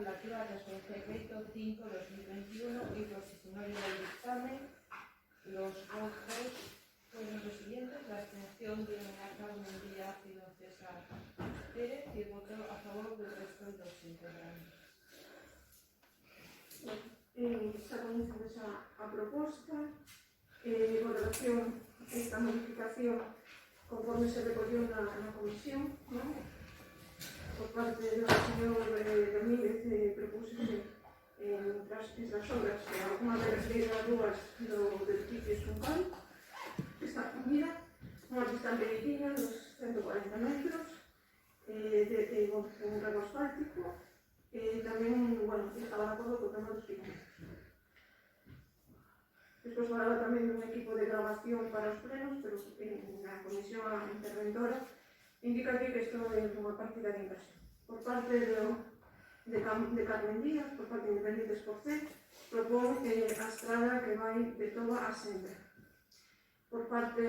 relativa a transferencia de crédito 5-2021 y posicionario del dictamen. Los votos fueron los siguientes: la abstención de Carmen Díaz y don César Pérez y el voto a favor del resto de los integrantes. Se conoce a proposta con relación a esta modificación conforme se recogió na comisión, ¿no? Por parte do señor Domínguez propúsese estas obras, alguna delas das rúas do edificio Xuncal, que está unida, unha que está en Periquina, dos 140 metros, un rego asfáltico, tamén, bueno, estaba de acordo co tema dos kilómetros. Despois falaba tamén dun equipo de grabación para os plenos, pero na comisión interventora indica que isto é unha partida de inversión. Por parte de Carmen Díaz, por parte de Independentes por C, propón a estrada que vai de Toba a Senda. Por parte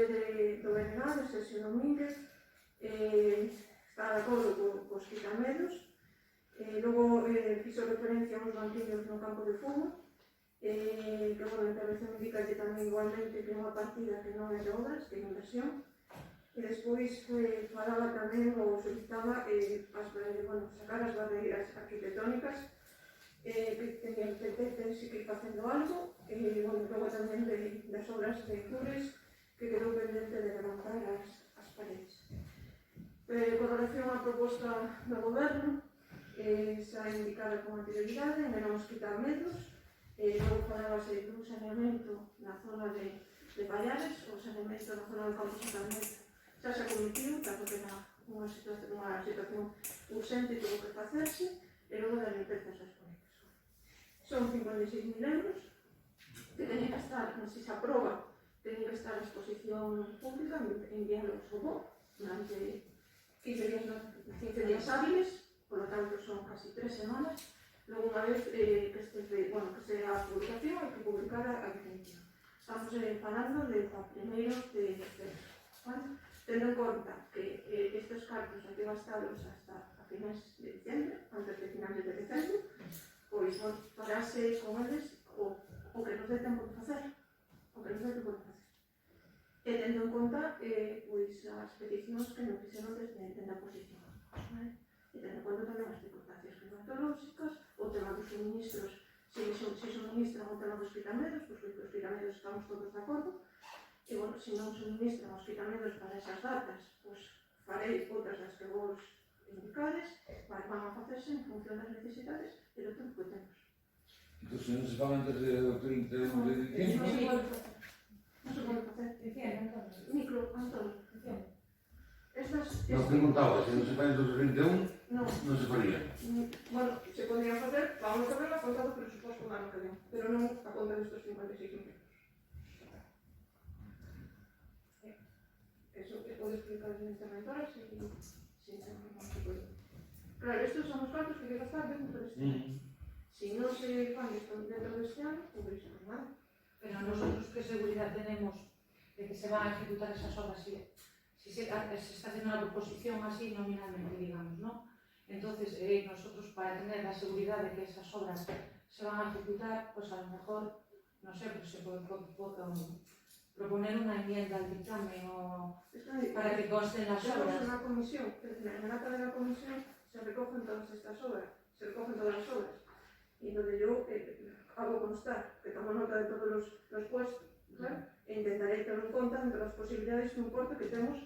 do BNA, de Sergio Domínguez, está de acordo cos quitamedos. Logo fixo referencia a uns banquillos no campo de fútbol, que a intervención indica que tamén igualmente que é unha partida que non é de obras, que é inversión. E despois falaba tamén ou solicitaba sacar as barreiras arquitectónicas que tenían que ir facendo algo, logo tamén das obras de cures que quedou pendente de levantar as paredes. Con relación á proposta do goberno, xa indicada con anterioridade, menos quitar metros. Logo falábase dun saneamento na zona de Pallares, o saneamento na zona do campo Santander xa se cometió, tanto que era unha situación urgente que tuvo que facerse, e logo das limpezas das conexas. Son 56.000 euros que teñen que estar, se se aproba, teñen que estar a exposición pública, enviados ao BO durante 15 días hábiles, por lo tanto son casi 3 semanas. Logo, unha vez que sea a publicación, hai que publicar a definitiva. Estamos falando de primeiro de febreiro, ¿vale? Tendo en conta que estes cartos hai que gastalos hasta a finais de diciembre, antes de finales de diciembre, pois, parase con eles o que nos dé tempo de facer. E tendo en conta as peticións que nos fixeron desde a posición, ¿vale? E tendo en conta tamén as circunstancias climatolóxicas, o tema dos suministros, se suministran o tema dos quitamedos, pois os quitamedos estamos todos de acordo, e, se non suministran os quitamedos para esas datas, pois farei outras das que vos indicades, van a facerse en función das necesidades e do tempo que temos. Entón, se non se fan antes do 31 de diciembre? Non se pode facer. Micro, Antonio. Non preguntaba, se non se fai antes do 31, non se faría. Bueno, se podría facer para o ano que ven a conta do presuposto do ano que ven, pero non a conta destes 56 euros. Eso que pode explicar as interventoras se non se pode. Claro, estes son os cartos que hai que gastar dentro deste ano. Se non se fan dentro deste ano, pois nada. Pero nosotros que seguridad tenemos de que se van a ejecutar esas obras si se está haciendo una proposición así nominalmente, digamos, ¿no? Entonces, nosotros para tener la seguridad de que esas obras se van a ejecutar, pues a lo mejor, no sé, pues se puede proponer una enmienda al dictamen o para que consten las obras. En la comisión, en la acta de la comisión se recogen todas estas obras, se recogen todas las obras. Y donde yo hago constar que tomo nota de todos los puestos, ¿claro? E intentaré ter en conta entre as posibilidades que importa que temos,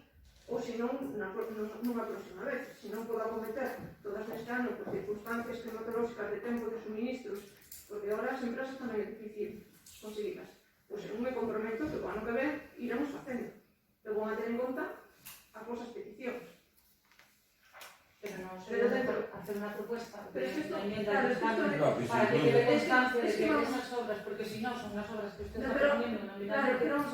ou se non, nunha próxima vez. Se non podo acometer todas neste ano por circunstancias climatolóxicas de tempo de suministros, porque agora as empresas están difícil conseguirlas. Pois eu me comprometo que o ano que ven iremos facendo. E vou a ter en conta as vosas peticións. Pero no se debe hacer una propuesta de enmienda al dictamen para que quede constancia de que esas obras, porque si no son las obras que usted está proponiendo nominalmente. Claro,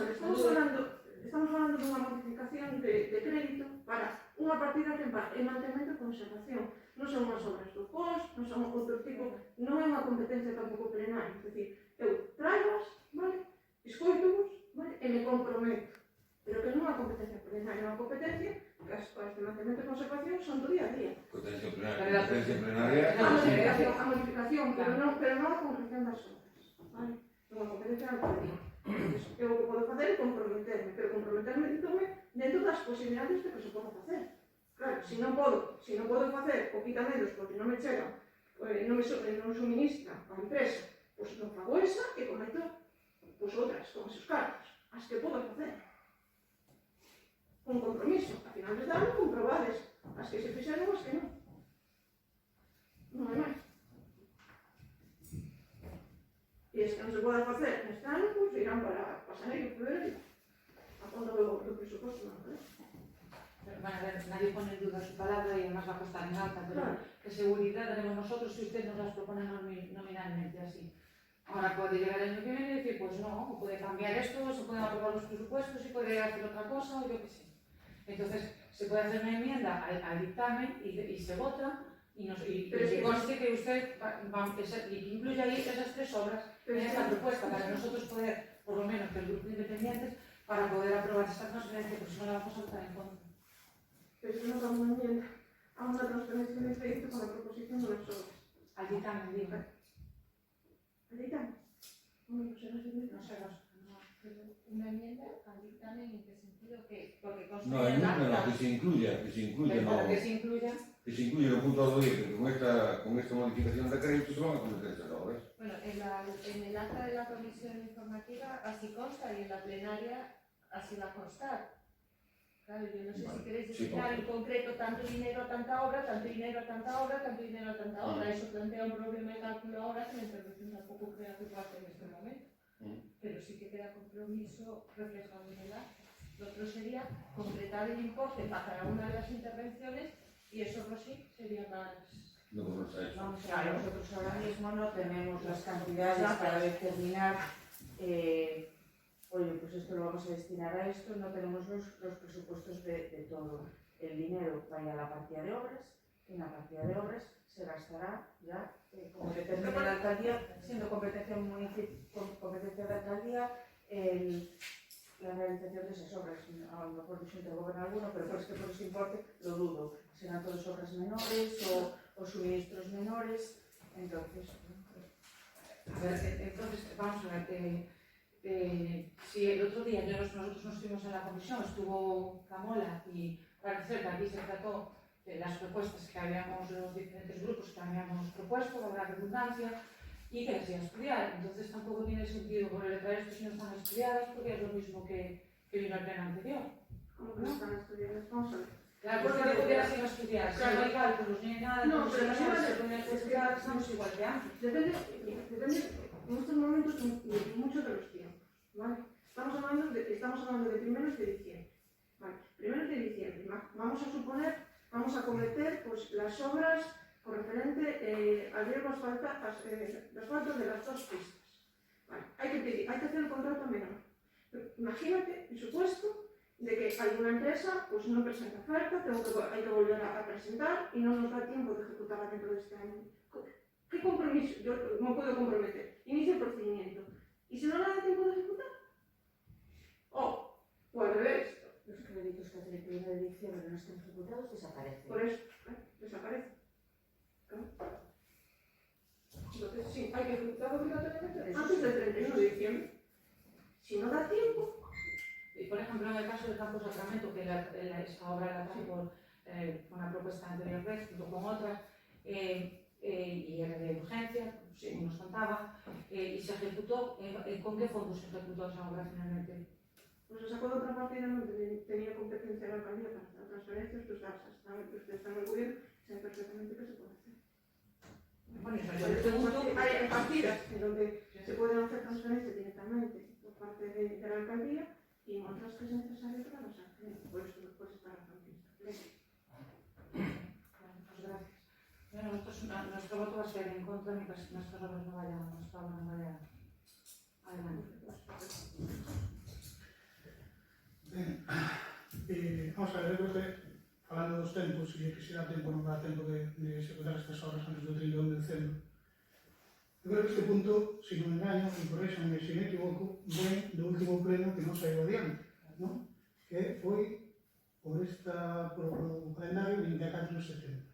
estamos falando dunha modificación de crédito para unha partida que é mantemento e conservación. Non son unhas obras do POS, non son outro tipo, non é unha competencia tampouco plenaria. É dicir, eu traigas, vale, escoito-vos, vale, e me comprometo. Pero que non é unha competencia plenaria, é unha competencia que as de mantemento e conservación son do día a día. Competencia plenaria. A modificación, pero non a concreción das obras. Vale? Non a competencia da alcaldía. Eu o que podo facer é comprometerme, pero comprometerme dentro das posibilidades de que se poda facer. Claro, se non podo facer o quitamentos porque non me chega, non suministra a empresa, pois non fago esa e cometo outras, con os seus cargos, as que podo facer. Con compromiso, a finales de ano comprobades as que se fixeron as que non. Non hai máis. E as que non se poden facer neste ano, pois irán para xaneiro e febrero, a conta do presuposto non, Bueno, a ver, nadie pone en duda su palabra y además va a costar en alta, pero ¿qué seguridad tenemos nosotros si usted nos las propone nominalmente así? Ahora puede llegar el año que viene y decir, pues no, puede cambiar esto, se pueden aprobar los presupuestos y puede hacer otra cosa o yo qué sé. Entonces, se puede hacer una enmienda al dictamen y se vota y conste que usted incluye ahí esas 3 obras en esta propuesta para nosotros poder, por lo menos que el grupo de independientes, para poder aprobar esta transferencia, porque si no la vamos a votar en contra. pero eso non é unha enmienda a unha transferencia de crédito con a proposición de las obras. Al dictamen, digo. ¿Al dictamen? No sé, No sé, Una enmienda al dictamen en qué sentido que porque No, que se incluya, que se incluya. Que se incluya el punto 2 que con esta modificación de crédito se van a cometer esas obras. Bueno, en el acta de la comisión informativa así consta y en la plenaria así va a constar. Claro, yo no sé si queréis destinar en concreto tanto dinero a tanta obra, tanto dinero a tanta obra, tanto dinero a tanta obra. Eso plantea un problema de cálculo ahora que la intervención tampoco crea que pueda hacer en este momento. Pero sí que queda compromiso reflejado en el acta. Lo otro sería concretar el importe para cada una de las intervenciones y eso, Rosy, sería más... Vamos a ver, nosotros ahora mismo no tenemos las cantidades para determinar, oye, pues esto lo vamos a destinar a esto, no tenemos los presupuestos de todo. El dinero va a ir a la partida de obras, y en la partida de obras se gastará ya, como determina la alcaldía, siendo competencia de alcaldía, la realización de esas obras. A lo mejor dicho intergobierno alguno, pero es que por ese importe lo dudo. Serán todas obras menores o suministros menores, entonces... A ver, entonces, vamos a ver, si el otro día nosotros nos estuvimos en la comisión, estuvo Camola y parece ser que aquí se trató de las propuestas que habíamos, los diferentes grupos que habíamos propuesto, la redundancia, y que las iban a estudiar. Entonces tampoco tiene sentido volver a traer esto si no están estudiadas, porque es lo mismo que vino el pleno anterior. ¿Cómo que no están estudiadas? Vamos a ver. Claro, porque no pudieras ir a estudiar, si no hay cálculos ni nada, No, pero no se pueden estudiar, estamos igual que antes. Depende en estos momentos mucho de los tiempos, ¿vale? Estamos hablando de primeros de diciembre, ¿vale? Primeros de diciembre, vamos a suponer, vamos a cometer pues, las obras con referente al riego asfalto de las 2 pistas, ¿vale? Hay que hacer el contrato menor. Imagínate el supuesto de que alguna empresa pues, no presenta oferta, hay que volver a presentar y no nos da tiempo de ejecutarla dentro de este año. ¿Qué compromiso? Yo no puedo comprometer. Inicio el procedimiento. ¿Y si no le da tiempo de ejecutar? O al revés. Los créditos que hacen el 1 de diciembre no están ejecutados desaparecen. Por eso, desaparece. ¿Claro? Entonces, sí, hay que ejecutar obligatoriamente antes del 31 de diciembre. Si no da tiempo... Y por ejemplo, en el caso del Campo Sacramento, que esta obra la traje por una propuesta anterior vez, junto con otras, y era de urgencia, según nos contaba, y se ejecutó. ¿Con qué fondo se ejecutó esa obra finalmente? Pues se sacó de otra partida, no tenía competencia la alcaldía para hacer transferencias, pues ustedes están en el gobierno, saben perfectamente qué se puede hacer. Bueno, eso hay partidas en donde se pueden hacer transferencias directamente por parte de la alcaldía y en otras que es necesario para las acciones. Por eso después está la familia. Muchas gracias. Bueno, nuestro voto va a ser en contra mientras nuestras obras no vayan, nuestra obra no vaya adelante. Vamos a ver, eu creo que, falando dos tempos, se quixera tempo non dá tempo de executar estas obras antes do 31 de dezembro. Eu creo que este punto, se non engaño, e correxanme se me equivoco, ven do último pleno que non saiu adiante, non? Que foi por o calendario 24 de setembro.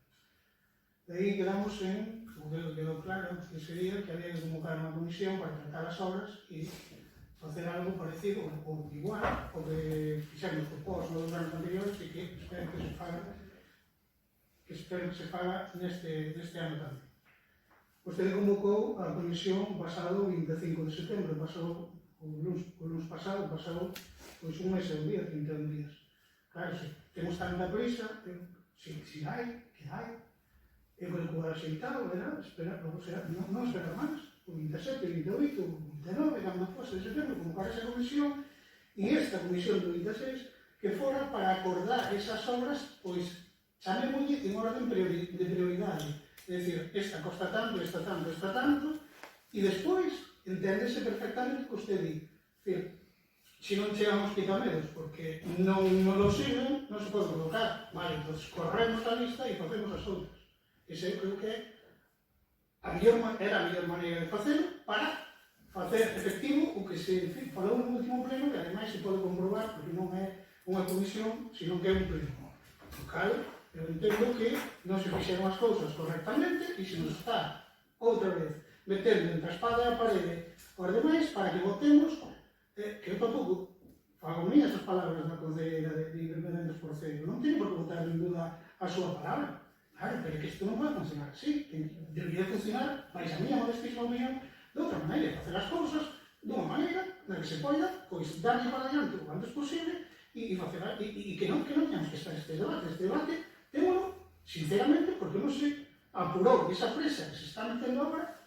De aí quedamos en, o que quedou claro, que sería que había que convocar unha comisión para tratar as obras e facer algo parecido ou igual o que fixemos propós nos anos anteriores e que espero que se faga neste ano tamén. Vostede convocou a comisión pasado 25 de setembro, pasou o lunes pasado, pois un mes e un día, 31 días. Claro, se temos tanta prisa, si hai, que hai, eu creo que o axeitado era esperar, non esperar máis, o 27, o 28, o 29, cando fose de setembro, convocar esa comisión, e esta comisión do 26, que fora para acordar esas obras, pois, chamémolle en orden de prioridade. É dicir, esta costa tanto, esta tanto, esta tanto, e despois enténdese perfectamente o que usted di. É dicir, se non chegamos quitamedos porque non lo siguen, non se pode colocar. Vale, entón corremos a lista e facemos as outras. Ese eu creo que era a mellor maneira de facelo para facer efectivo o que se falou no último pleno, que ademais se pode comprobar porque non é unha comisión, sino que é un pleno. O cal, eu entendo que non se fixeron as cousas correctamente e se nos está outra vez metendo entre a espada e a parede os demais para que votemos, que eu tampouco fago mías as palabras da conselleira de Independentes por Cero, non teño por que votar en duda a súa palabra. Claro, pero que isto non pode funcionar así, debería funcionar, máis a mía modestísima opinión, de outra maneira, facer as cousas dunha maneira na que se poida, pois, darlle para adiante o antes posible e que non temos que estar este debate témolo, sinceramente, porque non se apurou esa presa que se está metendo agora,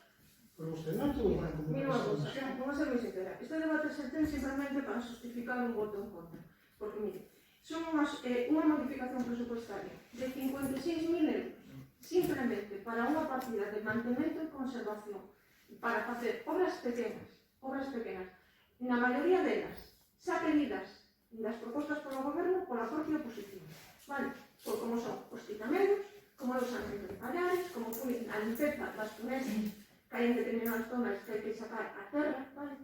pois vostede non tuvo para Mira unha cosa, vamos a ser moi sincera. Este debate se ten simplemente para justificar un voto en contra. Porque, mire, son unha modificación presupuestaria de 56.000 euros, simplemente para unha partida de mantemento e conservación, para facer obras pequenas, na maioría delas, xa pedidas das propostas polo goberno pola propia oposición. Vale? Por como son os quitamedos, como os arreglos de pallares, como foi a limpeza das tuneses que hai en determinadas zonas que hai que sacar a terra, vale?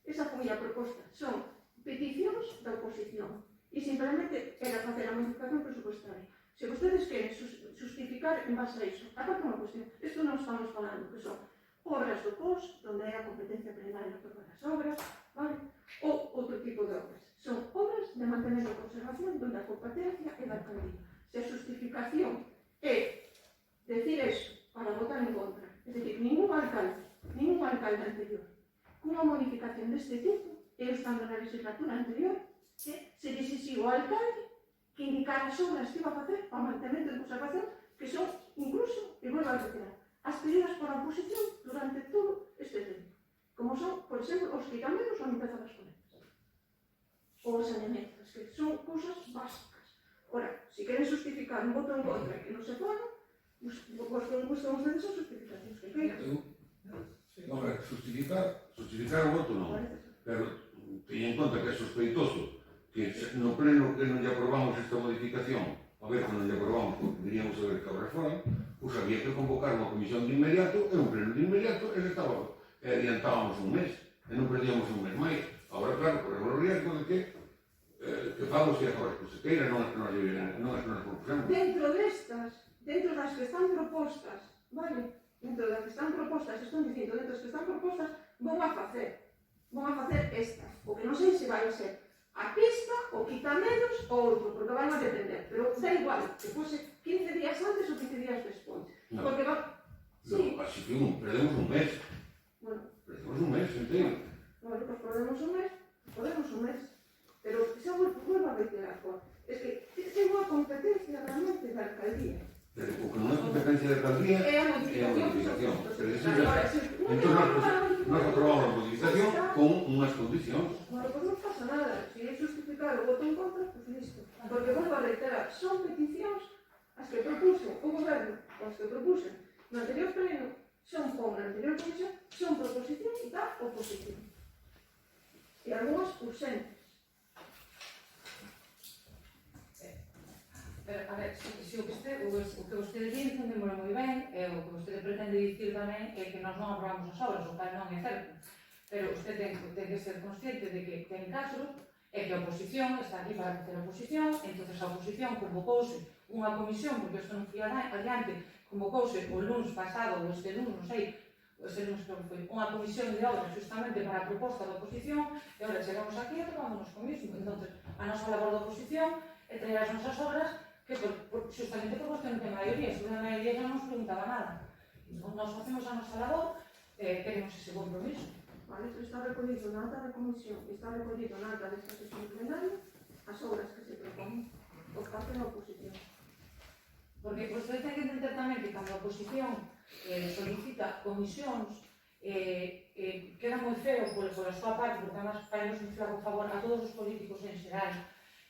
Esa foi a proposta. Son peticións da oposición e simplemente era facer a modificación presupuestaria. Se vostedes queren justificar en base a iso, aparte unha cuestión, isto non estamos falando, que son obras do POS, onde hai a competencia plenaria para as obras, vale? Ou outro tipo de obras. Son obras de mantemento e conservación donde a competencia é da alcaldía. Se a justificación é decir eso para votar en contra, é dicir, ningún alcalde anterior, cunha modificación deste tipo, eu estando na legislatura anterior, se exixiu ao alcalde que indicara as obras que iba a facer para mantemento e conservación, que son, incluso, e volvo a reiterar, as pedidas por a oposición durante todo este tempo. Como son, por exemplo, os quitamedos ou a limpeza das conectas. Ou as saneamentas, que son cousas básicas. Ora, se queren justificar un voto en contra e que non se pone, buscan ustedes as justificacións que queiran. Non, justificar o voto non, pero teñen en conta que é sospeitoso que no pleno que non lle aprobamos esta modificación, a ver que non lle aprobamos porque queríamos saber que obras foran, pois había que convocar unha comisión de inmediato e un pleno de inmediato e adiantábamos un mes e non perdíamos un mes máis. Agora, claro, corremos o riesgo de que fago se as obras que se queira, non as que nos propusemos. Dentro das que están propostas, vale? Dentro das que están propostas, están dicindo, dentro das que están propostas, vão a facer estas. O que non sei se vai a ser a pista, o quitamedos ou outro, porque van a depender. Pero da igual, que fose 15 días antes ou 15 días despois. No. Porque va... Sí. No, así que perdemos un mes. Bueno. Perdemos un mes, entendo. Bueno, pues podemos un mes. Pero xa vuelvo a reiterar, es que é unha competencia realmente da alcaldía. Pero o que non é competencia da alcaldía É a modificación. Pero eso Claro, ya está. Entón, nós aprobamos a modificación con unhas condicións. Bueno, pues non pasa nada. Se é justificar o voto en contra, pues listo. Porque volvo a reiterar, son peticións as que propuso o goberno, as que propuxen no anterior pleno, son ou na anterior comisión, son proposicións da oposición. E algunhas urxentes. Pero, a ver, se o que vostede di entendémolo moi ben, e o que vostede pretende dicir tamén é que nós non aprobamos as obras, o cal non é certo. Pero usted ten que ser consciente de que ten casos é que a oposición está aquí para facer a oposición, entonces a oposición convocouse unha comisión, porque isto non foi adiante, convocouse o lunes pasado, ou este lunes, non sei, este lunes creo que foi, unha comisión de obras justamente para a proposta da oposición, e agora chegamos aquí e tocámonos con mismo. Entonces, a nosa labor da oposición é traer as nosas obras que justamente por cuestión de maioría, se a maioría non nos preguntaba nada. Entón, nós facemos a nosa labor, queremos ese compromiso. Vale, isto está recollido na ata da comisión, está recollido na ata desta sesión plenaria as obras que se proponen por parte da oposición. Porque vostede ten que entender tamén que cando a oposición solicita comisións, queda moi feo pola súa parte, porque además faemos un flaco favor a todos os políticos en xeral,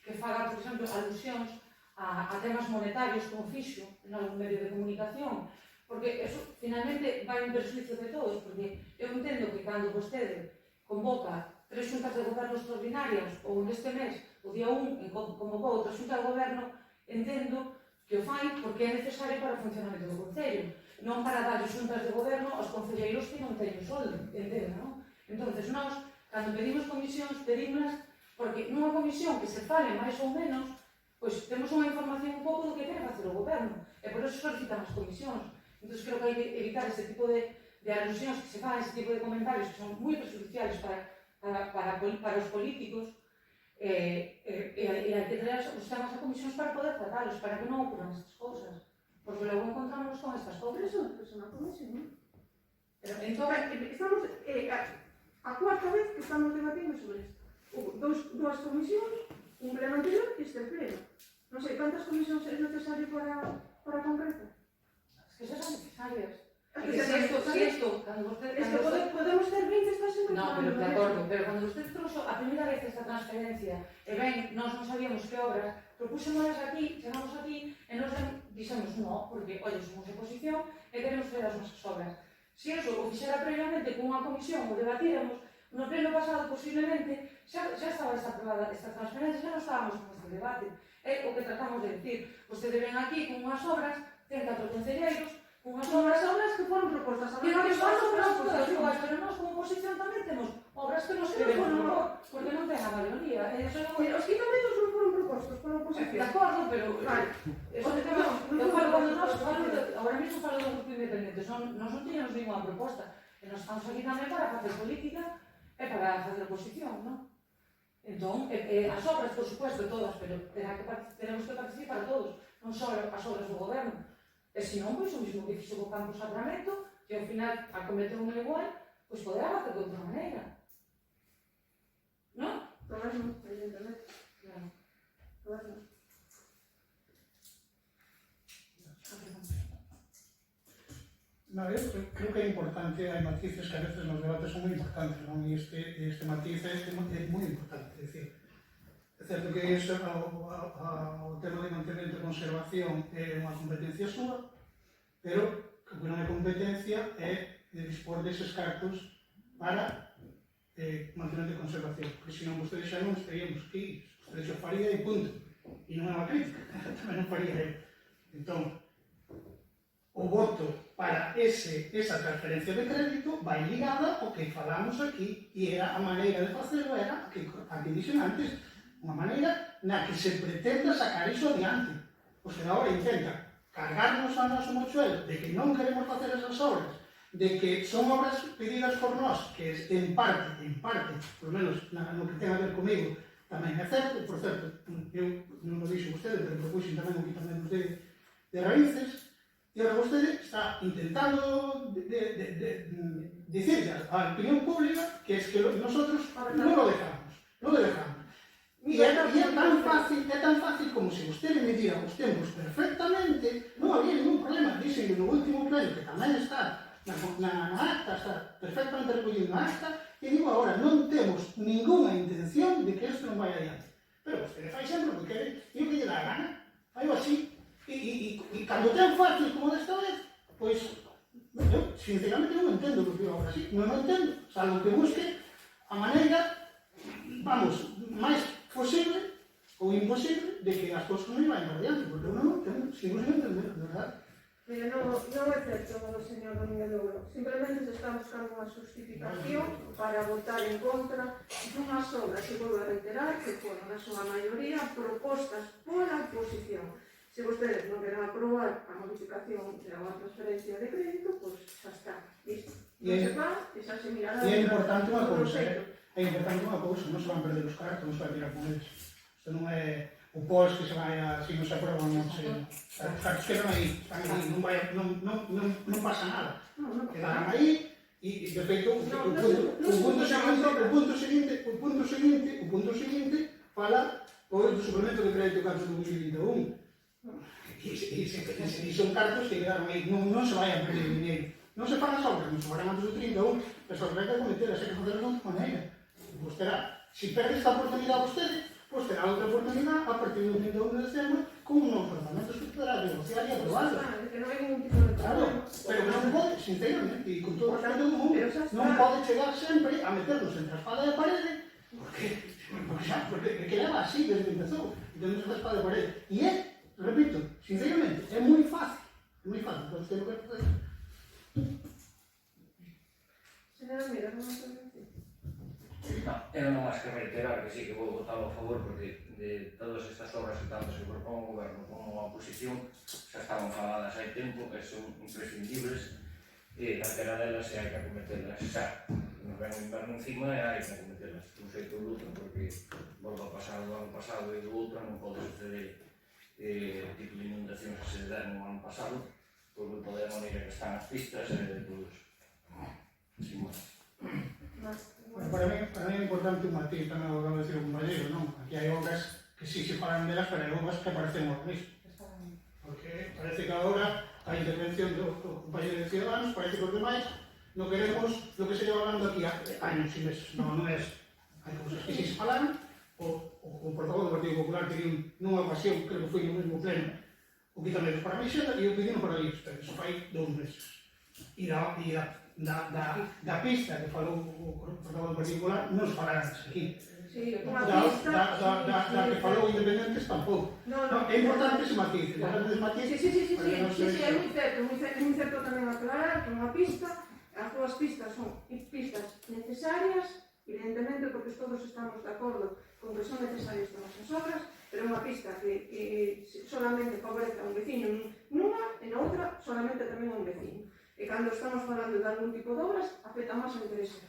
que faga, por exemplo, alusións a temas monetarios como fixo en algún medio de comunicación, porque eso finalmente vai en perjuicio de todos, porque eu entendo que cando vostede convoca 3 xuntas de goberno extraordinarias, ou neste mes, o día 1, convocou outra xunta de goberno, entendo que o fai porque é necesario para o funcionamento do Concello, non para dar xuntas de goberno aos concelleiros que non teñen soldo, entendo, non? Entón, nós, cando pedimos comisións, pedimos porque nunha comisión que se fale máis ou menos, pois temos unha información un pouco do que quere facer o goberno, e por eso solicitan as comisións. Entón, creo que hai que evitar ese tipo de alusións que se fan, ese tipo de comentarios que son moi perjudiciales para os políticos, e hai que traer os temas a comisións para poder tratarlos, para que non ocurran estas cousas. Porque logo encontramos con estas Pero cousas. eso é unha comisión, non? Entón, Estamos a cuarta vez que estamos debatindo sobre isto. Hubo dúas comisións, un pleno anterior e este pleno. Non sei, cantas comisións é necesario para concretar? que son necesarias. Es Que que si esto, cuando usted... Es que podemos ter 20 estas en No, pero de acordo, pero cuando usted trouxo a primeira vez esta transferencia, e ben, nós non sabíamos que obras, propúxemolas aquí, chegamos aquí, e nós dixemos no, porque, olha, somos oposición e queremos ver as nosas obras. Se eso o fixera previamente con unha comisión, o debatíramos, no pleno pasado, posiblemente, xa estaba aprobada esta transferencia, xa non estábamos con este debate. É o que tratamos de decir. Vostede ven aquí con unhas obras, ten 4 concelleiros, unhas obras que foron propostas a que non son obras todas oposición. iguais, pero nós como oposición tamén temos obras que nos queremos propor, porque non ten a maioría. Os quitamentos non foron propostos pola De oposición. acordo, pero... Vale. Eso que temos, eu falo cando nós falo, agora mesmo falo do grupo independente, nós non tiñamos ninguna proposta, e nós estamos aquí tamén para facer política e para facer oposición, non? Entón, as obras, por supuesto, todas, pero tenemos que participar todos, non só as obras do goberno. E se non, pois o mismo que fixo co Campo Sacramento, que ao final acometeu un igual, pois poderá facer de outra maneira. Non? Todas non, evidentemente. Claro. Todas non. No, eu creo que é importante, hai matices que a veces nos debates son moi importantes, non? E este matiz é moi importante, é dicir, é certo que iso, o tema de mantemento e conservación é unha competencia súa, pero o que non é competencia é de dispor deses cartos para mantemento e conservación, porque senón vostedes xa non estaríamos aquí, vostedes xa faría e punto, e non é unha crítica, tamén non faría eu. Entón, o voto para esa transferencia de crédito vai ligada ao que falamos aquí, e era a maneira de facelo era a que dixen antes, unha maneira na que se pretenda sacar iso adiante. O sea, agora intenta cargarnos a noso mochuelo de que non queremos facer esas obras, de que son obras pedidas por nós, que en parte, por lo menos no que ten a ver comigo, tamén é certo, por certo, eu non o dixo vostede, pero propuxen tamén o quitamento de raíces, e agora vostede está intentando dicirle á opinión pública que es que nosotros non lo dejamos. E é tan fácil como se vostede me dira os tempos perfectamente, non había ningún problema, dixen no último pleno, que tamén está na acta, está perfectamente recollido na acta, e digo agora, non temos ninguna intención de que isto non vai adiante. Pero vostede fai sempre o que quere, e o que lle dá a gana, fai así. E cando ten fácil como desta vez, pois, eu sinceramente non entendo o que digo agora así, non entendo, salvo que busque a maneira, vamos, máis posible ou imposible de que as cousas non iban adiante, porque eu non entendo, sigo sin entender, de verdade. Mire, non é certo o señor Domínguez Louro. Simplemente se está buscando unha justificación para votar en contra dunhas obras, e volvo a reiterar, que foron na súa maioría propostas pola oposición. Se vostedes non queren aprobar a modificación da transferencia de crédito, pois xa está, listo. Non se fa, e xa se mirará. E é importante unha cousa, non se van perder os cartos, non se vai tirar con eles. Isto non é o pós que se vai a, se non se aprueba, non se... Os cartos quedan aí, non pasa nada. Quedarán aí, e de feito, o punto seguinte fala o suplemento de crédito cartos de 2021. E son cartos que quedaron aí, non se vai a perder dinheiro. Non se fan as obras, non se farán antes do 31, pero se vai a cometer, se que facer de outra maneira. Pois terá, se perde esta oportunidade vostede, pois terá outra oportunidade a partir do 31 de dezembro con unos orzamentos que poderá negociar e aprobar. Que non hai ningún tipo de Claro, pero non pode, sinceramente, e con todo o respeto do mundo, non pode chegar sempre a meternos entre a espada e a parede, porque que leva así desde que empezou, meternos entre a espada e a parede. E é, repito, sinceramente, é moi fácil, entón temos que fazer. Señora Mira, non sei decir. Eu non máis que reiterar que sí que vou votar a favor porque de todas estas obras que tanto se propón o goberno como a oposición xa estaban faladas hai tempo e son imprescindibles e calquera delas hai que acometelas xa. Nos ven o inverno encima e hai que acometelas dun xeito ou outro porque volvo a pasar do ano pasado e do outro non pode suceder o tipo de inundacións que se deron no ano pasado por culpa da maneira que están as pistas e de todo iso. Sin máis. Para mí é importante un matiz, tamén o que acaba de decir o compañero, non? Aquí hai obras que sí se falan delas, pero hai obras que parecen organismos. Porque parece que agora a intervención do compañero de Ciudadanos parece que os demais non queremos lo que se lleva hablando aquí años e meses. Non é eso. Hai cousas que sí se falaron, o portavoz do Partido Popular pediu nunha ocasión, creo que foi no mesmo pleno, o quitamento para a Mixela e o pedido para ir, pero iso fai 2 meses. E da pista que falou o portavoz do Partido Popular non se falará antes aquí. Da que falou Independentes tampouco. É importante ese matiz. Sí, é moi certo tamén aclarar que unha pista, as dúas pistas son pistas necesarias, evidentemente porque todos estamos de acordo con que son necesarias todas as obras, pero unha pista que solamente favorece a un veciño nunha e na outra solamente tamén a un veciño. E cando estamos falando de algún tipo de obras, afecta máis a interés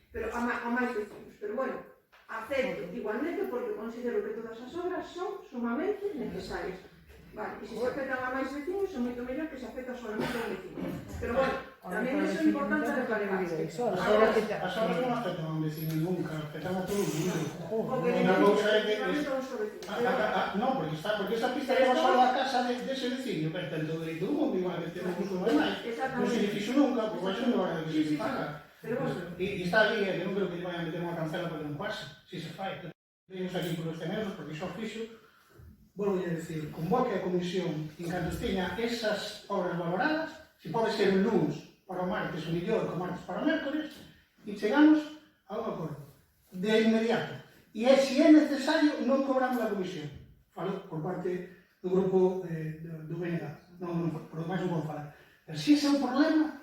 pero a máis vecinos. Pero bueno, acepto igualmente porque considero que todas as obras son sumamente necesarias. Vale, e se afectan a máis vecinos, é moito mellor que se afecta solamente a un vecino. Pero bueno, tamén iso é importante recalcar. As obras non afectan a un vecino nunca, afectan a todo o mundo. Unha cousa é que... Non, porque esa pista leva solo a casa dese vecino, pero ten todo o dereito do mundo, igual que temos os demais. Non se lle fixo nunca, porque vai ser unha hora que se paga. E está ali, que non creo que lle vayan a meter unha cancela para que non pase, se se fai. Vemos aquí por os teneros, porque xa o fixo. Volvo a decir, convoque a comisión en canto teña esas obras valoradas, se pode ser un lunes para o martes o mellor, o martes para o mércoles, e chegamos a un acordo de inmediato. E se é necesario, non cobramos a comisión. Falo por parte do grupo do BNG. Non, por demais non vou falar. Pero se ese é o problema,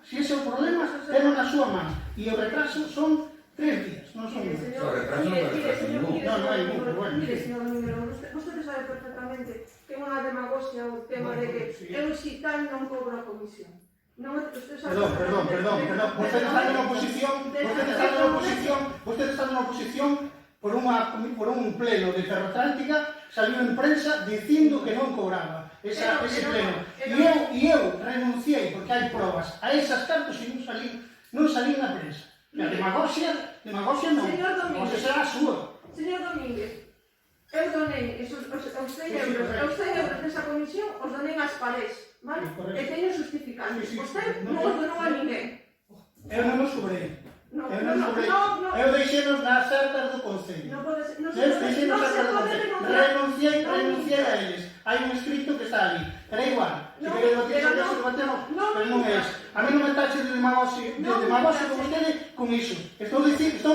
temos na súa man. E o retraso son 3 días, non son 2. O retraso non é retraso ningún. Non hai ningún, pero bueno. Mire, señor Domínguez, vostede sabe perfectamente que é unha demagogia o tema de que eu si tal non cobro a comisión. Perdón. Vostede está na oposición por un pleno de Ferroatlántica, saliu en prensa dicindo que non cobraba ese pleno. E eu renunciei porque hai probas a esas cartas e non salín na prensa. A demagogia non. O se será a súa. Señor Domínguez, eu donei os 100 euros desa comisión, os donei ás parés, vale? E teño justificantes. Vostede non os donou a ninguén. Eu non os cobrei. Eu deixenos nas certas do Concello. Renunciei a eles. Hai un escrito que está ali. Pero igual. Se queredes bater sobre eso, batemos. Pero non é. A mí non me tache de demagogia con vostede con iso. Estou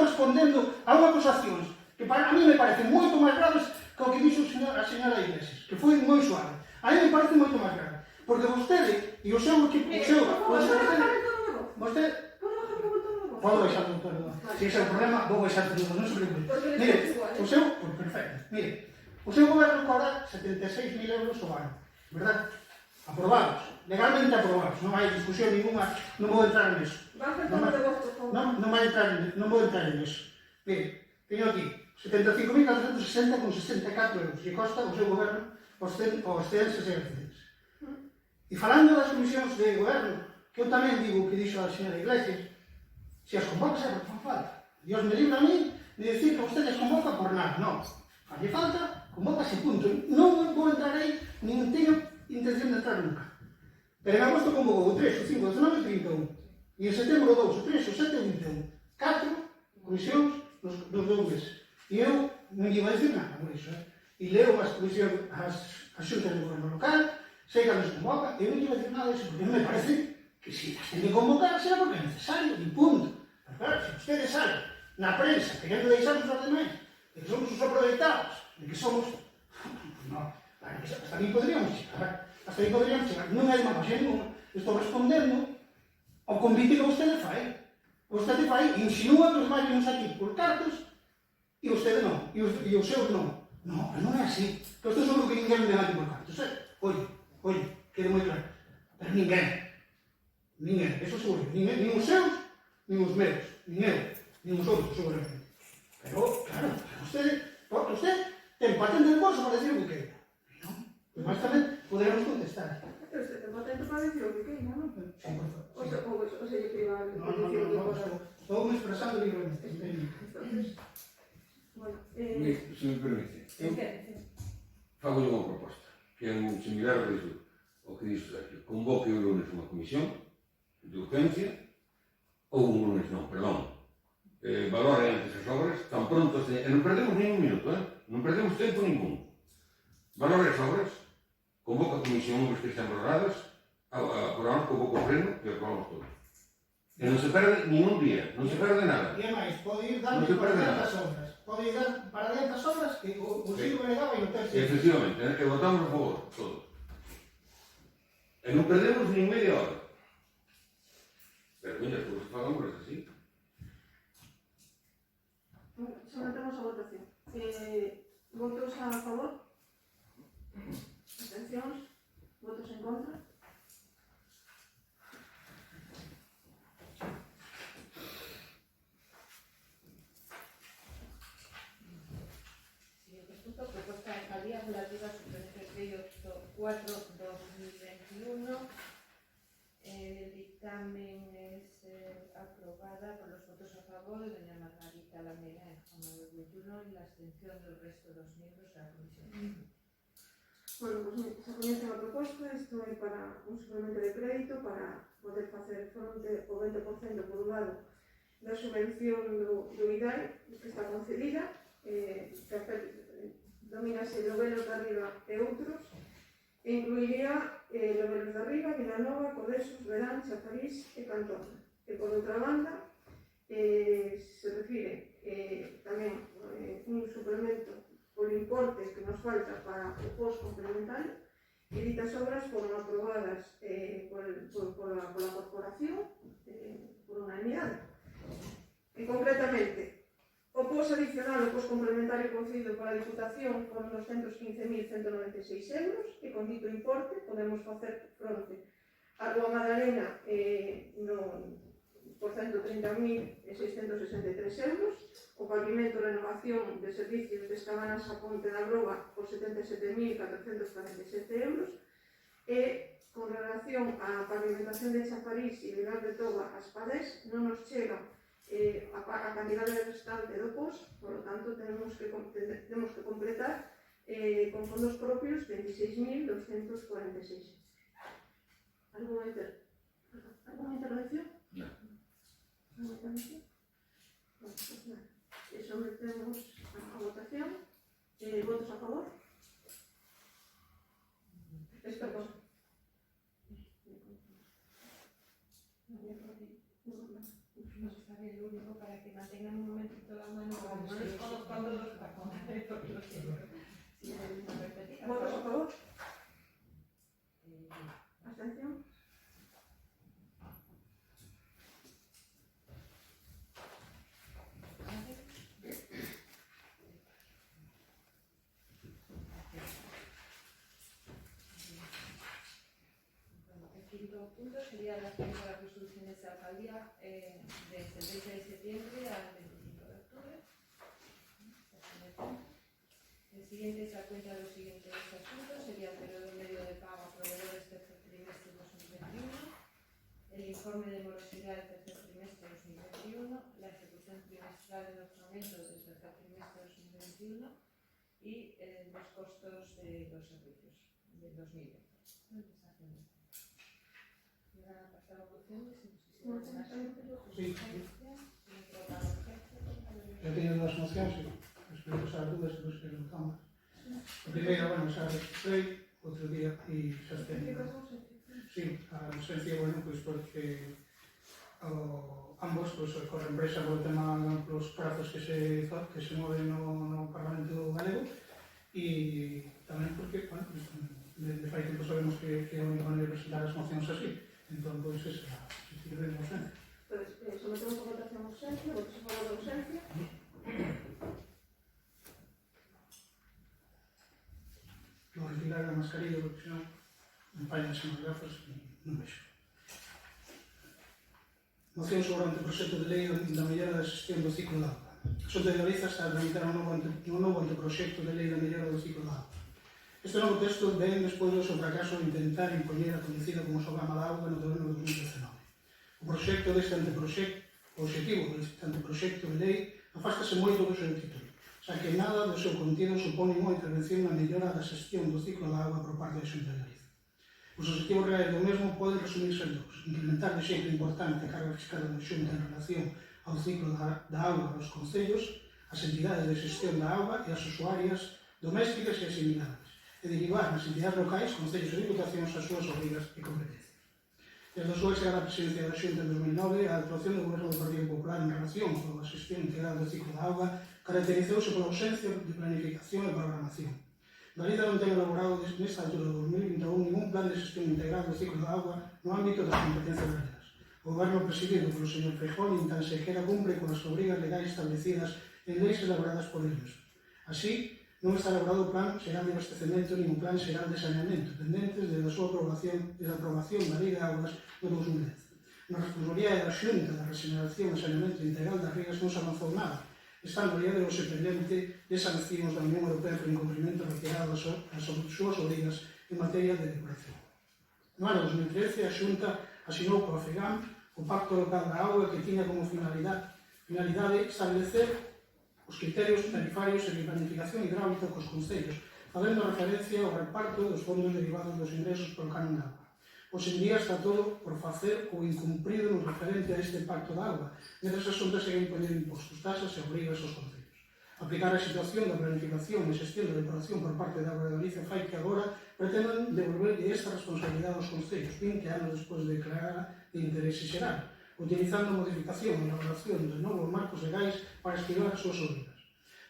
respondendo a unha acusacións que a mí me parecen moito máis graves que o que dixo a señora Iglesias, que foi moi suave. A mí me parece moito máis grave. Porque vostede e o seu equipo, o seu, vostede, podo baixar o tono de voz. Se ese é o problema, vou baixar o tono de voz, non se preocupe. Mire, o seu, pues perfecto, mire, o seu goberno cobra 76.000 euros ao ano, verdad? Aprobados, legalmente aprobados, non hai discusión ninguna, non vou entrar en eso. Non vou entrar en eso. Mire, teño aquí 75.460,64 euros que costa o seu goberno aos cedenses e residentes. E falando das comisións de goberno, que eu tamén digo o que dixo a señora Iglesias, se as convocas é porque fan falta. Dios me libra a mí de decir que vostede as convoca por nada, non. Falle falta, convocas e punto. Non vou entrar aí, nin teño intención de entrar nunca. Pero en agosto convocou o 3, o 5, o 19 e 31. E en setembro o 2, o 3, o 7 e o 21. 4 comisións nos 2 meses. E eu non lle iba a decir nada por iso, E leo as comisións, as xuntas de goberno local, sei que nos convoca, e eu non lle iba a decir nada disso, porque non me parece que se as ten que convocar será porque é necesario, e punto. Pero claro, se ustedes salen na prensa querendo deixarnos os demais, de que somos os aproveitados, de que somos... No, hasta aquí podríamos chegar, non hai má pasión ninguna. Estou respondendo ao convite que vostede fai. Vostede fai, insinúa que os máis aquí por cartos, e vostede non, e os seus non. Non, non é así. Que estou seguro que ninguén me aquí por cartos, Oye, quede moi claro. Pero ninguén, eso seguro. Nin os seus, nin os meus, nin eu, nin os outros, seguramente. Pero, claro, vostede ten patente de bolso para decir o que queira. Non? Pois máis tamén poderemos contestar. Pero usted ten patente para decir o que queira, non? Sí, por favor. O se lle priva a No, estou me expresando libremente. Entonces, bueno, Se me permite, eu fago unha proposta, que é moi similar ao que dixo Sergio. Convoque o lunes unha comisión de urgencia, ou un lunes non, perdón. Valore antes as obras, tan pronto, e non perdemos ningún minuto, non perdemos tempo ningún. Valore as obras, convoca a comisión unhas que están valoradas, aprobamos, convoca o pleno e aprobamos todo. E non se perde ningún día, non se perde nada. E máis, pode ir dando para adiante as obras. Pode ir dando para adiante as obras que o Silva negaba e o tercio. Efectivamente, e votamos a favor, todos. E non perdemos nin media hora. Pero, mira, pues fagamos así. sometemos a votación. Votos a favor? Abstencións? Votos en contra? Siguiente punto, propuesta de alcaldía relativa a subvenciones de 8/4/2021. El dictamen es aprobada por los votos a favor de doña Margarita Lamela en Juan 21 y la abstención del resto de los miembros de la comisión. Bueno, pues se coñece a proposta, isto é para un suplemento de crédito para poder facer fronte o 20% por un lado da subvención do IDAI que está concedida, que domínase Lobelos de Arriba e outros, e incluiría Lobelos de Arriba, Vilanova, Codesos, Verán, Chafariz e Cantón. E por outra banda, se refire tamén un suplemento por importe que nos falta para o post complementario, e ditas obras foron aprobadas pola corporación por unanimidade. E concretamente, o post adicional, o post complementario concedido pola Diputación foron 215.196 euros, e con dito importe podemos facer fronte a Rúa Madalena por 130.663 euros, o pavimento e renovación de servicios de Escabanas a Ponte da Groba por 77.447 euros, e con relación á pavimentación de Chafariz e Vilar de Toba a Espadés non nos chega a cantidade restante do post, por lo tanto temos que completar con fondos propios 26.246. Alguna intervención? No. ¿Alguna intervención? Bueno, pues nada. Sometemos a votación. ¿Votos a favor? Perdón. No está bien, lo único para que mantengan un momentito la mano, como no les conozco a todos, para contar porque lo siento. Si hay una repetida. ¿Votos a favor? otro punto sería la fecha de las resoluciones de alcaldía desde el 20 de septiembre al 25 de octubre. El siguiente es la cuenta de los siguientes asuntos, sería el periodo medio de pago a proveedores tercer trimestre 2021, el informe de morosidad del tercer trimestre 2021, la ejecución trimestral del orçamento del tercer trimestre 2021 y los costos de los servicios del 2020. Y ahora pasar a votaciones. Sí. Eu teño dúas mocións, espero usar dúas, depois que non votamos. A primeira, bueno, xa registrei, outro día, e xa teño. Sí, a ausencia, bueno, pois porque ambos, pois, corren presa polo tema dos prazos que se moven no Parlamento galego e tamén porque, bueno, de fai tempo sabemos que é a única maneira de presentar as mocións así. Entón, pois, esa sirve de ausencia. Sometemos a votación ausencia, votos a favor da ausencia. Vou retirar a mascarilla porque senón empallanse as gafas e non vexo. Moción sobre o anteproxecto de lei da mellora da xestión do ciclo da auga. A Xunta de Galiza está a tramitar un novo anteproxecto de lei da mellora do ciclo da auga. Este novo texto ven despois do seu fracaso de intentar impoñer a coñecida como Programa da Auga no goberno de 2019. O proxecto deste anteproxecto, o objetivo deste anteproxecto de lei afástase moito do seu título, xa que nada do seu contido supone unha intervención na mellora da xestión do ciclo da auga por parte da Xunta de Galiza. Os objetivos reais do mesmo poden resumirse en dous: incrementar de xeito importante a carga fiscal da Xunta en relación ao ciclo da auga dos concellos, as entidades de xestión da auga e as usuarias domésticas e asimiladas, e derivar nas entidades locais, concellos e diputacións as súas obrigas e competencias. Desde a súa chegada á presidencia da Xunta en 2009, a actuación do Goberno do Partido Popular en relación con a xestión integral do ciclo da auga caracterizouse pola ausencia de planificación e programación. Galiza non ten elaborado nesta altura de 2021 ningún plan de xestión integral do ciclo da auga no ámbito das competencias galegas. O Goberno presidido polo señor Feijóo nin tan sequera cumpre con as obrigas legais establecidas en leis elaboradas por ellos. Así, non está elaborado o Plan Xeral de Abastecemento nin o Plan Xeral de Saneamento, pendentes desde a súa aprobación da Lei de Augas do 2010. Na responsabilidade da Xunta da Regeneración e Saneamento Integral das Rías non se avanzou nada, estando a día de hoxe pendente de sancións da Unión Europea por incumprimento retirado das súas obrigas en materia de depuración. No ano 2013, a Xunta asinou coa FEGAM o Pacto Local da Auga que tiña como finalidade establecer os criterios tarifarios e de planificación hidráulica cos concellos, facendo referencia ao reparto dos fondos derivados dos ingresos polo canon da auga. Hoxe en día está todo por facer ou incumprido no referente a este pacto da auga, mentre a Xunta segue impoñendo impostos, tasas e obrigas aos concellos. Aplicar a situación da planificación e xestión da depuración por parte da Auga de Galicia fai que agora pretendan devolverlle esta responsabilidade aos concellos 20 anos despois de declarada de interese xeral, utilizando a modificación e elaboración de novos marcos legais para esquivar as súas obrigas,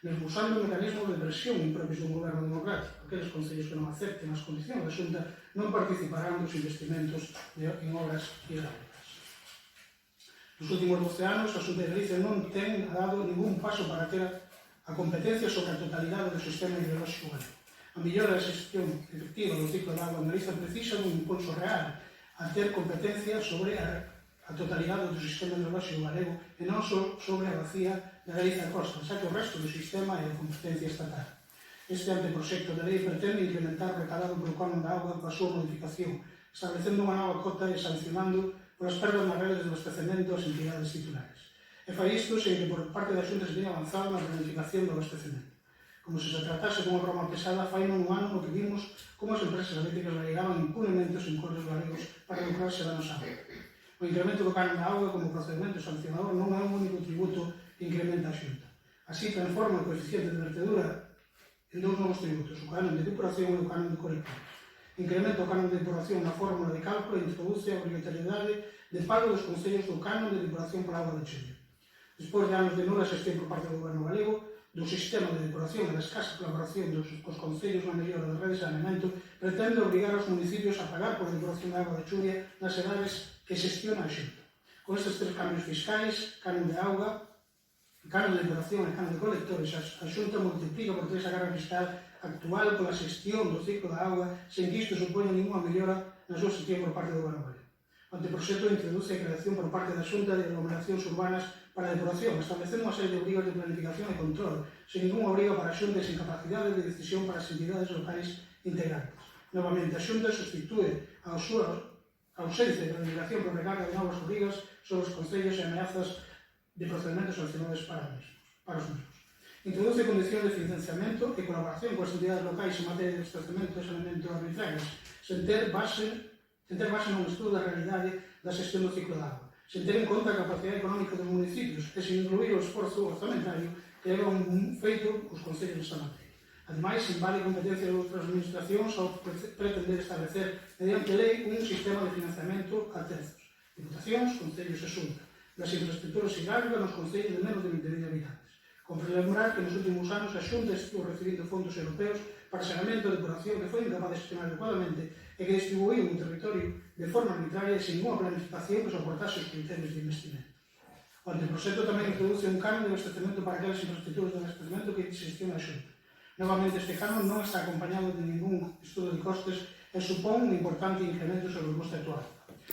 mesmo usando mecanismos de presión impropios dun goberno democrático. Aqueles concellos que non acepten as condicións da Xunta non participarán dos investimentos en obras hidráulicas. Nos últimos 12 anos, a Xunta de Galicia non ten dado ningún paso para ter a competencia sobre a totalidade do sistema hidrolóxico galego. A mellora da xestión efectiva do ciclo da auga en Galiza precisa dun impulso real a ter competencia sobre a totalidade do sistema hidrolóxico galego e non só sobre a vacía da Galiza Costa, xa que o resto do sistema é de competencia estatal. Este anteproxecto de lei pretende implementar o recalado polo canon da auga coa súa modificación, establecendo unha nova cota e sancionando polas perdas nas redes de abastecemento ás entidades titulares. E fai isto sen que por parte da Xunta se teña avanzado na planificación do abastecemento. Como se tratase dunha broma pesada, fai non un ano no que vimos como as empresas eléctricas relegaban impunemente os encontros galegos para lucrarse da nosa auga. O incremento do canon da auga como procedimento sancionador non é un único tributo que incrementa a Xunta. Así transforma o coeficiente de vertedura en dous novos tributos, o canon de depuración e o canon de colectivos. Incrementa o canon de depuración na fórmula de cálculo e introduce a obrigatoriedade de pago dos concellos do canon de depuración pola auga de chuvia. Despois de anos de nula xestión por parte do goberno galego, do sistema de depuración e da escasa colaboración cos concellos na mellora da rede de saneamento, pretende obrigar os municipios a pagar por a depuración de auga de chuvia nas edades que xestiona a Xunta. Con estes tres cambios fiscais, canon de auga, canon de depuración e canon de colectores, a Xunta multiplica por tres a carga fiscal actual pola xestión do ciclo da auga sen que isto supoña ninguna mellora na súa xestión por parte do goberno galego. O anteproxecto introduce a creación por parte da Xunta de aglomeracións urbanas para a depuración, establecendo unha serie de obrigas de planificación e control, sen ningún obrigo para a Xunta e sen capacidade de decisión para as entidades locais integrantes. Novamente, a Xunta sustitúe a súa ausencia de planificación por recarga de novas obrigas sobre os concellos e ameazas de procedimentos sancionables para os mesmos. Introduce condicións de financiamento e colaboración coas entidades locais en materia de desplazamento e saneamento arbitrarios, sen ter base nun estudo da realidade da xestión do ciclo de auga, sen ter en conta a capacidade económica dos municipios e sen incluir o esforzo orzamentario que leva un feito os concellos nesta materia. Ademais, invade competencia de outras administracións ao pretender establecer mediante lei un sistema de financiamento a tercos, diputacións, concellos e xunta, das infraestructuras hidráulicas nos concellos de menos de 20.000 habitantes. Compre lembrar que nos últimos anos a Xunta estuvo recibindo fondos europeos para saneamento e depuración que foi incapaz de gestionar adecuadamente e que distribuíu un territorio de forma arbitraria e sin ninguna planificación que soportase os criterios de investimento. O anteproxecto tamén introduce un canon de abastecemento para aquelas infraestructuras de abastecemento que gestiona a Xunta. Novamente, este canon non está acompañado de ningún estudo de costes e supón un importante incremento sobre o coste actual.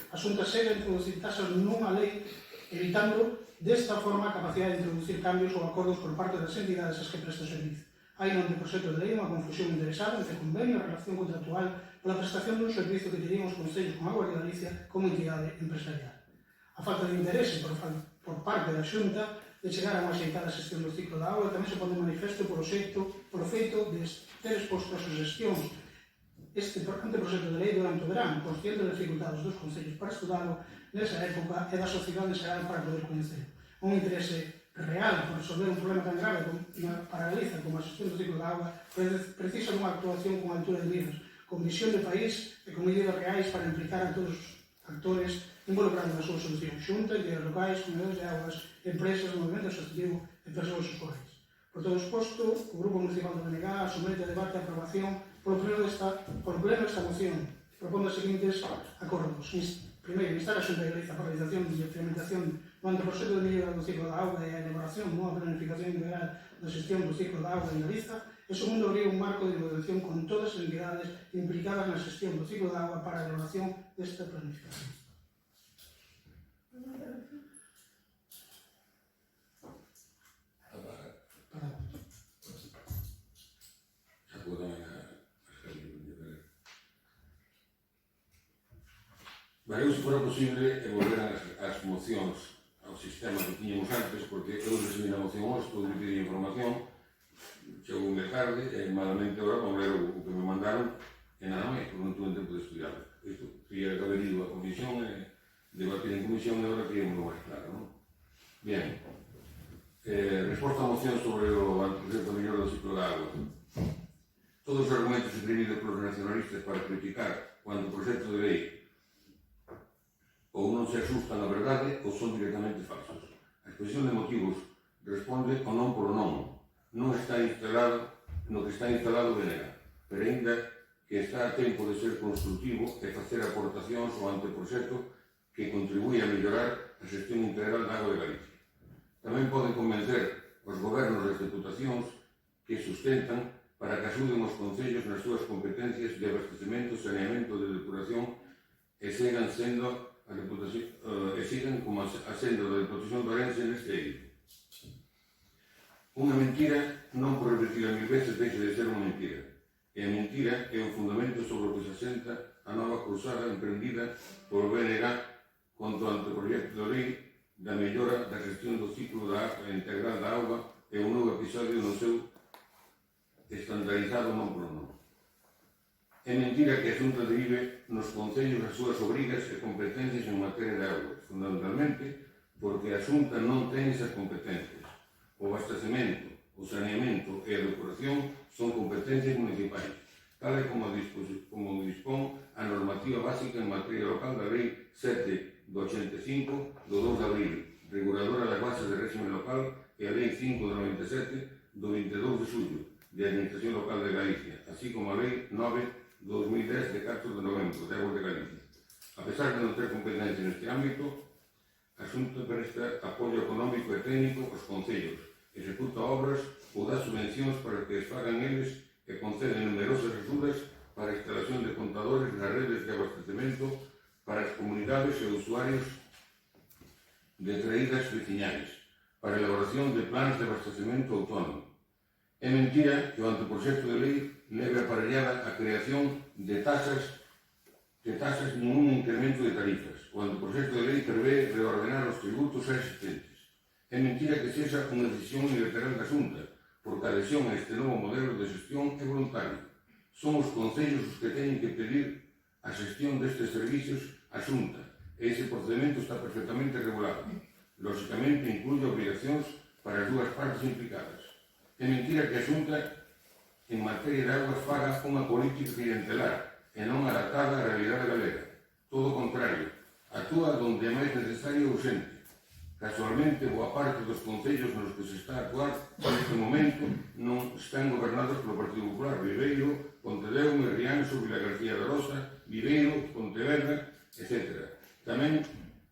A Xunta segue a introducir tasas nunha lei, evitando desta forma a capacidade de introducir cambios ou acordos por parte das entidades ás que presta o servizo. Hai no anteproxecto de lei unha confusión interesada entre convenio e relación contractual pola prestación dun servizo que terían os concellos como Augas de Galicia como entidade empresarial. A falta de interese por parte da Xunta de chegar a unha axeitada xestión do ciclo da auga tamén se pone manifesto polo feito de ter exposto as sugestións este anteproxecto de lei durante o verán, consciente das dificultades dos concellos para estudalo nesa época e da sociedade en xeral para poder coñecer. Un interese real por resolver un problema tan grave para Galicia como a xestión do ciclo da auga precisa dunha actuación con altura de miras, con visión de país e con medidas reais para implicar a todos os actores involucrados na súa solución, xunta, entidades locais, comunidades de augas, empresas, movimento asociativo e persoas usuarias. Por todo exposto, o Grupo Municipal do BNG somete a debate e aprobación polo pleno desta moción. Propón os seguintes acordos. Primeiro, instar a Xunta de Galicia a paralización e implementación do anteproxecto de mellora do ciclo da auga e a elaboración dunha planificación integral da xestión do ciclo da auga en Galiza. E segundo, abrir un marco de negociación con todas as entidades implicadas na xestión do ciclo da auga para a elaboración desta planificación. Eu, se fora posible, volver ás mocións ao sistema que tiñamos antes, porque eu recibí na moción hoxe, estou dividir información, chegou de tarde, e malamente agora vou ler o que me mandaron, e nada máis, porque non tuve tempo de estudiar. Isto quería haber ido a comisión, e debatir en comisión, e agora queríamos máis claro, non? Bien. Resposta á moción sobre o anteproxecto de mellora do ciclo da auga. Todos os argumentos suprimidos polos nacionalistas para criticar o anteproxecto de lei ou non se asustan á verdade ou son directamente falsos. A exposición de motivos responde o non polo non. Non está instalado no que está instalado o BNG, pero ainda que está a tempo de ser constructivo e facer aportacións ao anteproxecto que contribúe a mellorar a xestión integral da auga de Galicia. Tamén poden convencer os gobernos das deputacións que sustentan para que axuden os concellos nas súas competencias de abastecemento, saneamento, de depuración e sigan sendo como a senda da Deputación de Ourense neste eido. Unha mentira, non por repetida mil veces, deixa de ser unha mentira. E a mentira é o fundamento sobre o que se asenta a nova cruzada emprendida por BNG contra o anteproxecto de lei da mellora da gestión do ciclo da integral da auga e un novo episodio no seu estandarizado non por non. É mentira que a Xunta derive nos concellos as súas obrigas e competencias en materia de auga, fundamentalmente porque a Xunta non ten esas competencias. O abastecemento, o saneamento e a depuración son competencias municipais, tal e como dispón a normativa básica en materia local da Lei 7 do 85 do 2 de abril, reguladora das bases de régimen local, e a Lei 5 do 97 do 22 de xullo de Administración Local de Galicia, así como a Lei 9 2010 de 4 de novembro de Aguas de Galicia. A pesar de non ter competencia neste ámbito, a Xunta presta apoio económico e técnico aos concellos, executa obras ou dá subvencións para que as fagan eles e concede numerosas axudas para a instalación de contadores nas redes de abastecemento para para as comunidades e usuarios de traídas veciñais, para a elaboración de plans de abastecemento autónomo. É mentira que o anteproxecto de lei leve aparellada a creación de tasas nin un incremento de tarifas. O anteproxecto de lei prevé reordenar os tributos xa existentes. É mentira que sexa unha decisión unilateral da Xunta, porque a adhesión a este novo modelo de xestión é voluntario. Son os concellos os que teñen que pedir a xestión destes servicios á Xunta, e ese procedimento está perfectamente regulado. Lóxicamente, incluye obrigacións para as dúas partes implicadas. É mentira que a Xunta, en materia de aguas, faga unha política clientelar e non adaptada á realidade galega. Todo o contrario, actúa donde é máis necesario e urgente. Casualmente, boa parte dos concellos nos que se está a actuar neste momento non están gobernados polo Partido Popular. Viveiro, Pontedeume, Rianxo, Vilagarcía da Rosa, Viveiro, Pontevedra, etc. Tamén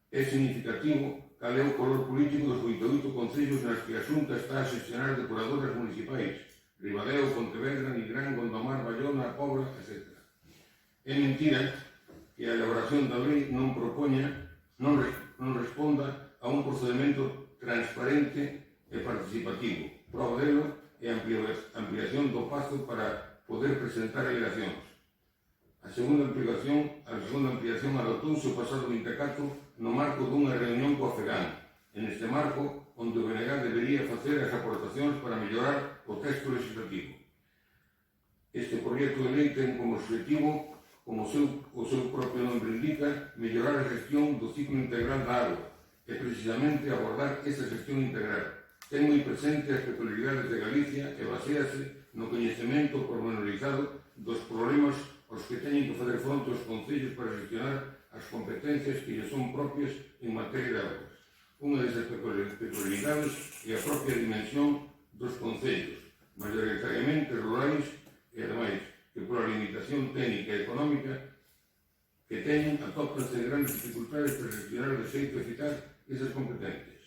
é significativo cal é o color político dos 88 concellos nas que a Xunta está a xestionar depuradoras municipais: Ribadeo, Pontevedra, Nigrán, Gondomar, Bayona, Pobra, etc. É mentira que a elaboración da lei non responda a un procedimento transparente e participativo. Prova delo é a ampliación do pazo para poder presentar alegacións. A segunda ampliación adoptouse o pasado 24 no marco dunha reunión coa FEGAN. En este marco, onde o BNG debería facer as aportacións para mellorar o texto legislativo. Este proxecto de lei ten como objetivo, como o seu propio nombre indica, mellorar a gestión do ciclo integral da agua e precisamente abordar esa gestión integral. Ten moi presente as peculiaridades de Galicia e basease no coñecemento pormenorizado dos problemas aos que teñen que fazer fronte os concellos para gestionar as competencias que lles son propias en materia de aguas. Unha desas peculiaridades é a propia dimensión dos concellos, maioritariamente rurais e, ademais, que pola limitación técnica e económica que teñen atópanse de grandes dificultades para gestionar de xeito eficaz esas competencias.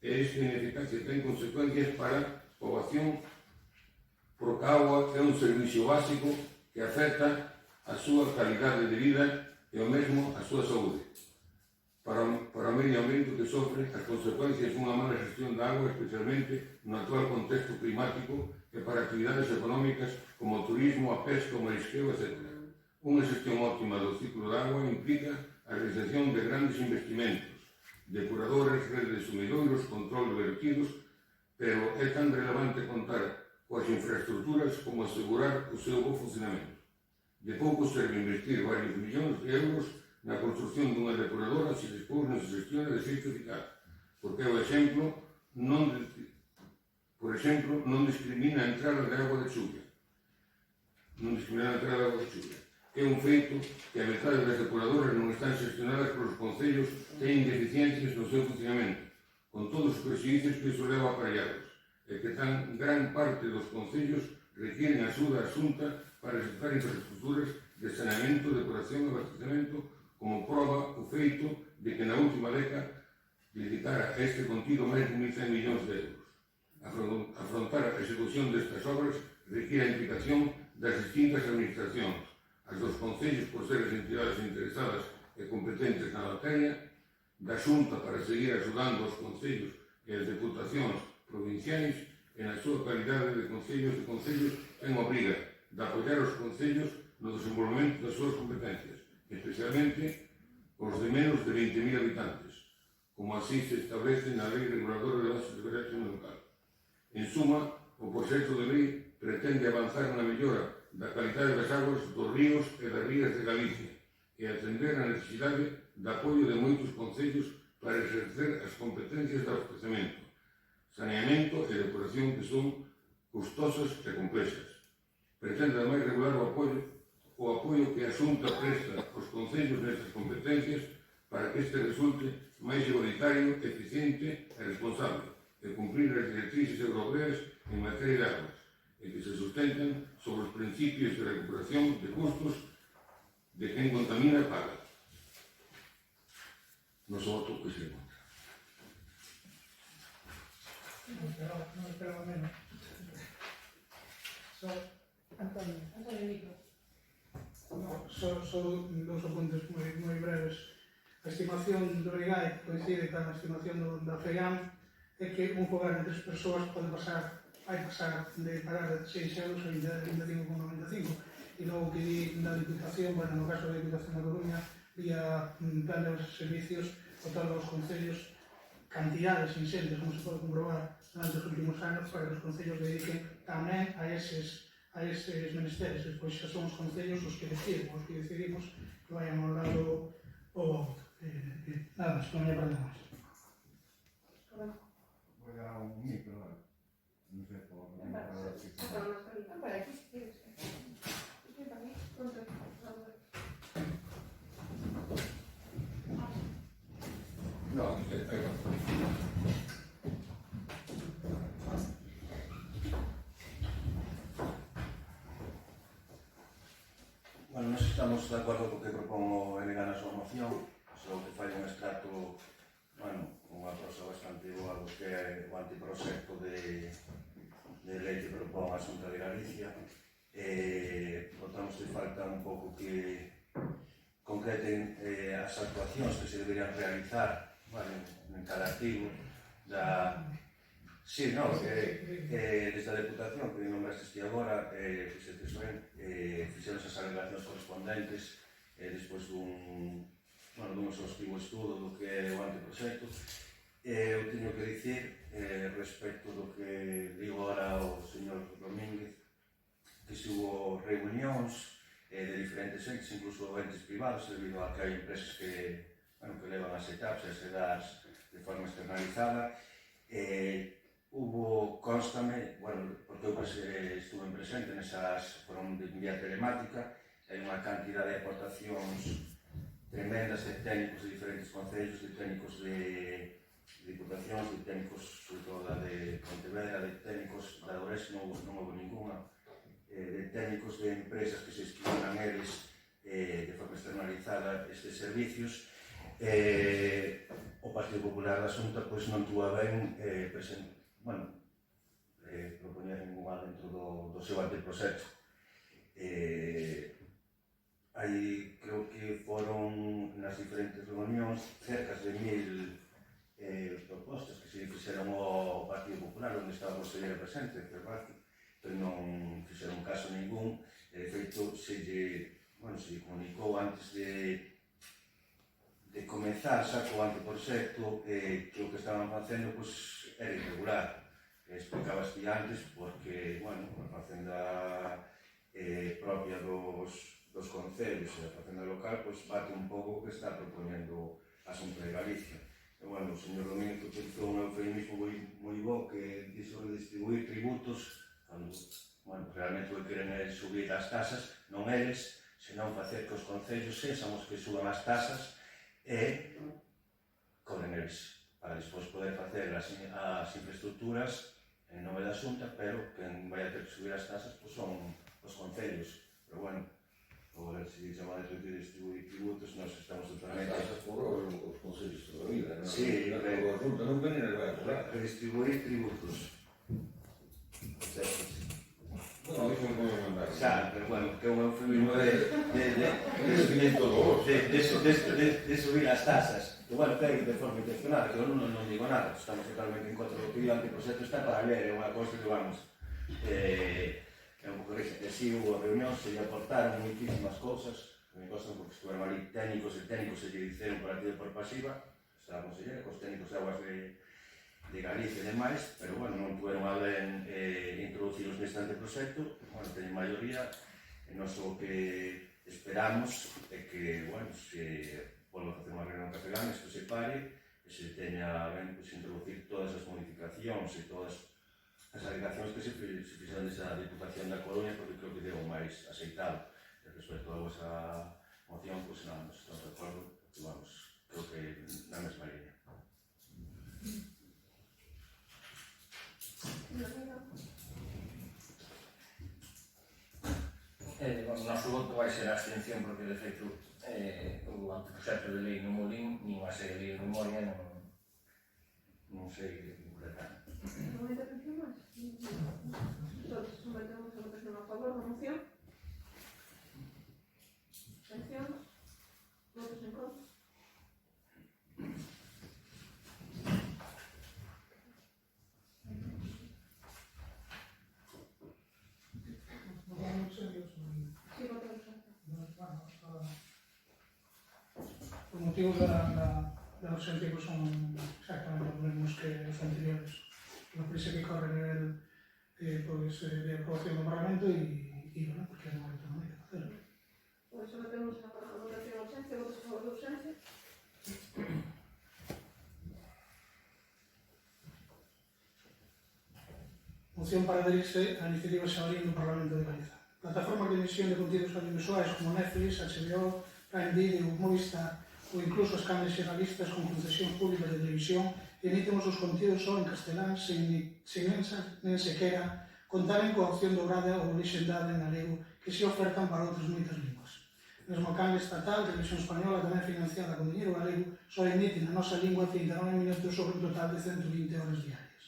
E esta ineficacia ten consecuencias para a poboación, porque a auga é un servicio básico que afecta a súa calidade de vida e o mesmo a súa saúde. Para o medio ambiente que sofre as consecuencias dunha mala gestión da auga, especialmente no actual contexto climático, e para actividades económicas como o turismo, a pesca, o marisqueo, etc. Unha xestión óptima do ciclo da auga implica a realización de grandes investimentos, depuradores, redes de sumidoiros, control de vertidos, pero é tan relevante contar coas infraestructuras como asegurar o seu bo funcionamento. De pouco serve investir varios millóns de euros na construcción dunha depuradora se despois non se gestiona de xeito eficaz, porque o exemplo non discrimina a entrada de agua de chuvia. É un feito que a metade das depuradoras non están xestionadas polos concellos, teñen deficiencias no seu funcionamento, con todos os prexuízos que iso leva aparellados, e que tan gran parte dos concellos requieren axuda a Xunta para executar infraestructuras de saneamento, depuración e abastecemento, como proba o feito de que na última década dedicara a este contido máis de 1.100 millóns de euros. Afrontar a execución destas obras requiere a implicación das distintas administracións, as dos concellos por ser as entidades interesadas e competentes na materia, da Xunta para seguir axudando os concellos e as deputacións provinciais e na súa calidade de concellos ten a obriga de apoiar os concellos no desenvolvemento das súas competencias, especialmente os de menos de 20.000 habitantes, como así se establece na Lei Reguladora de Bases de Réxime Local. En suma, o proxecto de lei pretende avanzar na mellora da calidade das aguas dos ríos e das rías de Galicia e atender a necesidade de apoio de moitos concellos para exercer as competencias de abastecemento, saneamento e depuración que son custosas e complexas. Pretende ademais regular o apoio que a Xunta presta aos concellos nestas competencias para que este resulte máis igualitario, eficiente e responsable de cumprir as directrices europeas en materia de aguas e que se sustentan sobre os principios de recuperación de custos de quen contamina paga. Noso voto que se contra. No esperaba menos. Antonio, micro. No. só dos apuntes moi breves. A estimación do IGAI coincide con a estimación da FEGAM é que un fogar de 3 persoas vai pasar de pagar 6 euros a 25,95. E logo que di da Diputación, bueno, no caso da Diputación da Coruña, vía plan de servicios, otorga aos concellos cantidades inxentes, como se pode comprobar durante os últimos anos, para que os concellos dediquen tamén a eses menesteres. Despois xa son os concellos os que decidimos que vayan ao lado o voto. Nada máis, non me aprendo máis. Voy a un micro, ¿vale? No sé, por Para aquí, si quieres. No, ahí va. Bueno, nós estamos de acordo co que propongo Elena na súa moción, só que fai un extracto, bueno, unha prosa bastante boa do que é o anteproxecto de lei que propón a Xunta de Galicia. Notamos que falta un pouco que concreten as actuacións que se deberían realizar, vale, en cada artigo da... Sí, no, desde a Deputación, que nombraste ti agora, fixetes ben, fixeron as alegacións correspondentes despois dun exhaustivo estudo do que é o anteproxecto. Eu teño que dicir, respecto do que digo agora ao señor Domínguez, que se hubo reunións de diferentes entes, incluso entes privados, debido a que hai empresas que levan as etapas e as edades de forma externalizada. Constame, porque eu estuve presente nesas, foron de vía telemática, hai unha cantidad de aportacións tremendas de técnicos de diferentes concellos, de técnicos de diputacións, de técnicos, sobre todo da de Pontevedra, de técnicos da Oures, non houve ninguna, de técnicos de empresas que se inscriban eles de forma externalizada estes servicios. O Partido Popular da Xunta non tuvo ben propoñer ninguna dentro do seu anteproxecto. Aí creo que foron nas diferentes reunións cerca de 1000 propostas que se fixeron ao Partido Popular, onde estaba o conselleiro presente, pero non fixeron caso ningún. De feito, se lle comunicou antes de comezar xa co anteproxecto que o que estaban facendo era irregular. Explicabas ti antes porque, a facenda propia dos concellos e a facenda local bate un pouco o que está propoñendo a Xunta de Galicia. O señor Domínguez utilizou un eufemismo moi bo que dixo redistribuir tributos cando realmente o que queren é subir as tasas, non eles, senón facer que os concellos sexan os que suban as tasas e cobren eles, para despois poder facer as infraestructuras en nome da Xunta, pero quen vai a ter que subir as tasas son os concellos. Pero se chama de redistribuir tributos, nós estamos totalmente... As tasas cobran os concellos toda a vida, non? Sí, a Xunta non ven e vai a cobrar. Redistribuir tributos. Bueno, dixo que me mandar. Xa, pero que é un eufemismo de subir as tasas. Que é de forma intencionada, que eu non digo nada, estamos totalmente en contra do que o anteproxecto está para ler, é unha cousa que é un pouco risa, que si hubo reunións, se lle aportaron moitísimas cousas, que me costan porque estuveron ali técnicos e lle dixeron por activa e por pasiva, está a consellera, cos técnicos de aguas de Galicia e demais, pero non puderon a ben introduciros neste anteproxecto, teñen maioría, e nós o que esperamos é que, se volva a facer unha reunión castelán, isto se pare, e se teña ben introducir todas as modificacións e todas as alegacións que se fixeron desa Diputación da Coruña, porque creo que deu máis aceitado. Respecto a vosa moción, non estamos de acordo, porque, creo que na mesma línea. O noso voto vai ser a abstención porque, de feito, o anteproxecto de lei non o lin, nin a serie de lei de memoria, non sei concretar. ¿Alguna intervención más? Entonces, sometemos a votación a favor da moción. motivos da urxencia pues, son exactamente os mesmos que os anteriores. La prisa que corre a nivel de aprobación do Parlamento e bueno, porque non hai outra maneira de hacerlo. Por eso metemos a votación de urxencia, votos a favor de urxencia. Moción para adherirse á iniciativa Xabarín do Parlamento de Galiza. Plataformas de emisión de contidos audiovisuais como Netflix, HBO, Prime Video, Movistar ou incluso as canles xeralistas con concesións públicas de televisión emiten os seus contidos só en castelán sen nen sequera contaren coa opción dobrada ou lexendada en galego que se ofertan para outras moitas linguas. Mesmo a canle estatal, Televisión Española, tamén financiada con dinheiro galego, só emite na nosa lingua 39 minutos sobre un total de 120 horas diarias.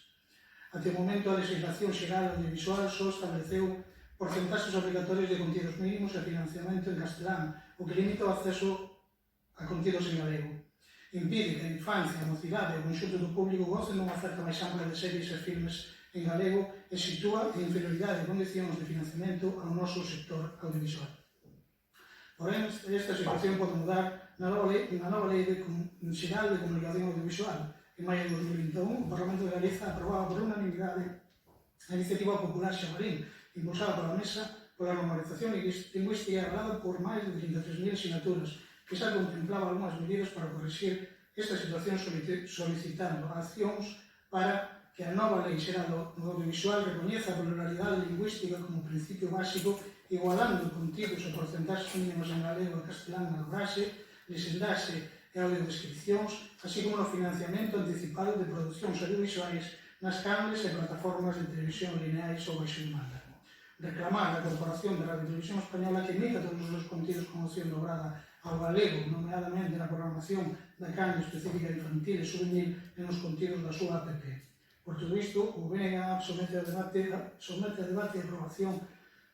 Até o momento, a legislación xeral audiovisual só estableceu porcentaxes obligatorias de contidos mínimos e financiamento en castelán, o que limita o acceso a contidos en galego. Impide que a infancia, a mocidade e o conxunto do público gocen dunha oferta máis ampla de series e filmes en galego e sitúa en inferioridade de condicións de financiamento ao noso sector audiovisual. Porén, esta situación pode mudar na nova lei xeral de comunicación audiovisual. En maio de 2021, o Parlamento de Galiza aprobaba por unanimidade a iniciativa popular Xabarín, impulsada pola Mesa pola normalización lingüística e avalada por máis de 33.000 asignaturas, que xa contemplaba algunhas medidas para corrixir esta situación solicitando accións para que a nova lei xeral do audiovisual recoñeza a pluralidade lingüística como principio básico, igualando contidos e porcentaxes mínimas en galego e castelán na dobraxe, lexendaxe e audiodescripcións, así como no financiamento anticipado de producións audiovisuais nas canles e plataformas de televisión lineais ou baixo demanda. Reclamar a Corporación de Radio e Televisión Española que emita todos os seus contidos con opción dobrada ao galego, nomeadamente na programación da canle específica infantil e juvenil e nos contidos da súa app. Por todo isto, o BNA somete a debate e aprobación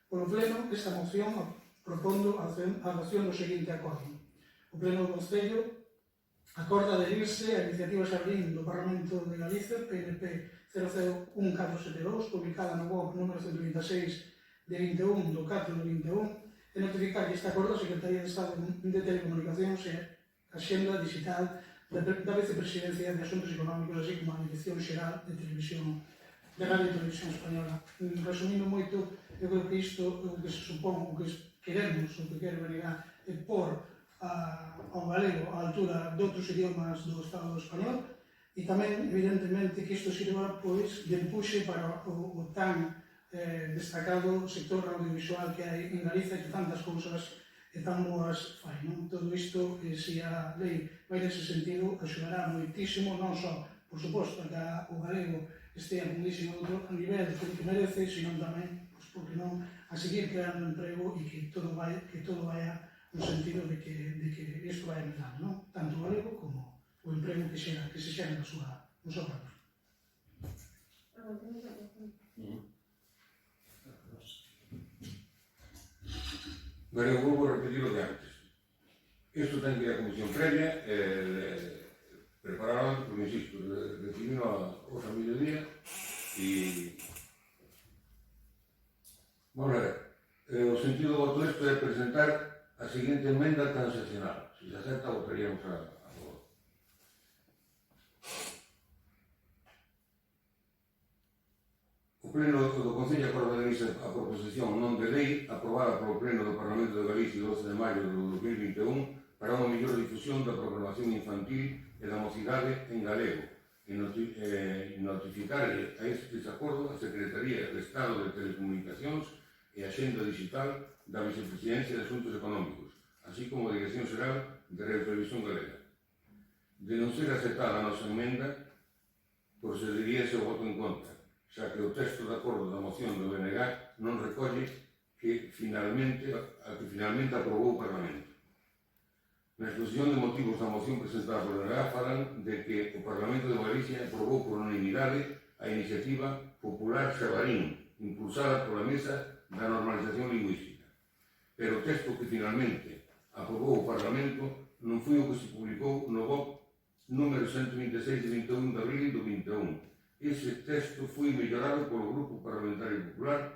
polo Pleno esta moción propondo a adopción do seguinte acordo. O Pleno do Concello acorda adherirse á iniciativa Xabarín do Parlamento de Galiza, PNP 001472, publicada no BOC número 126 de 21 do 4 de 21, e notificar que este acordo a Secretaría de Estado de Telecomunicacións e a Xenda Digital da Vicepresidencia de Asuntos Económicos, así como a Dirección Xeral de Televisión, de Radio e Televisión Española. Resumindo moito, eu creo que isto, o que se supón, o que queremos, o que quere venir a por ao galego á altura de outros idiomas do Estado español, e tamén, evidentemente, que isto sirva pois, de empuxe para o tan destacado sector audiovisual que hai en Galiza, que tantas cousas e tan boas fai. Non? Todo isto, se a lei vai nese sentido, axudará moitísimo, non só, por suposto, que o galego estea aundísimo nivel que merece, sino tamén, pois, porque non, a seguir creando emprego e que todo vaya no sentido de que isto vai melhorando, non? Tanto o galego como o emprego que se xera no seu país. Pero eu vou repetir o de antes. Isto ten que ir a comisión previa, preparado, porque insisto, decidimos hoxe a mediodía e... Vamos a ver, o sentido do voto isto é presentar a seguinte emenda transaccional. Se se acepta, votaríamos a favor. O Pleno do Concello acorda adherirse a proposición non de lei aprobada polo Pleno do Parlamento de Galicia o 12 de maio de 2021 para unha mellor difusión da programación infantil e da mocidade en galego e notificar a este desacordo a Secretaría de Estado de Telecomunicacións e a Xenda Digital da Vicepresidencia de Asuntos Económicos, así como a Dirección Xeral de Radio e Televisión Galega. De non ser aceptada a nosa emenda, procederíase o voto en contra, xa que o texto de acordo da moción do BNG non recolle que finalmente aprobou o Parlamento. Na exposición de motivos da moción presentada polo BNG falan de que o Parlamento de Galicia aprobou por unanimidade a iniciativa popular Xabarín, impulsada pola Mesa da Normalización Lingüística. Pero o texto que finalmente aprobou o Parlamento non foi o que se publicou no BOC número 126 de 21 de abril do 21. Ese texto foi mellorado polo Grupo Parlamentario Popular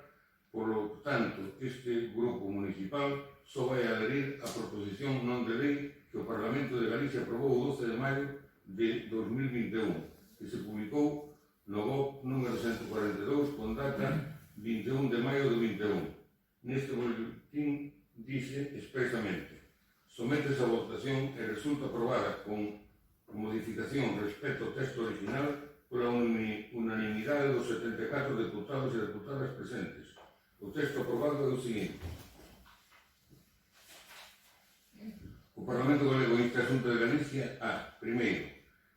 Polo tanto, este grupo municipal só vai adherir á proposición non de lei que o Parlamento de Galicia aprobou o 12 de maio de 2021, que se publicou no GOP número 142 con data 21 de maio de 21. Neste boletín dice expresamente: sométese a votación e resulta aprobada con modificación respecto ao texto original pola unanimidade dos 74 deputados e deputadas presentes. O texto aprobado é o seguinte: o Parlamento Galego insta a Xunta de Galicia a, primeiro,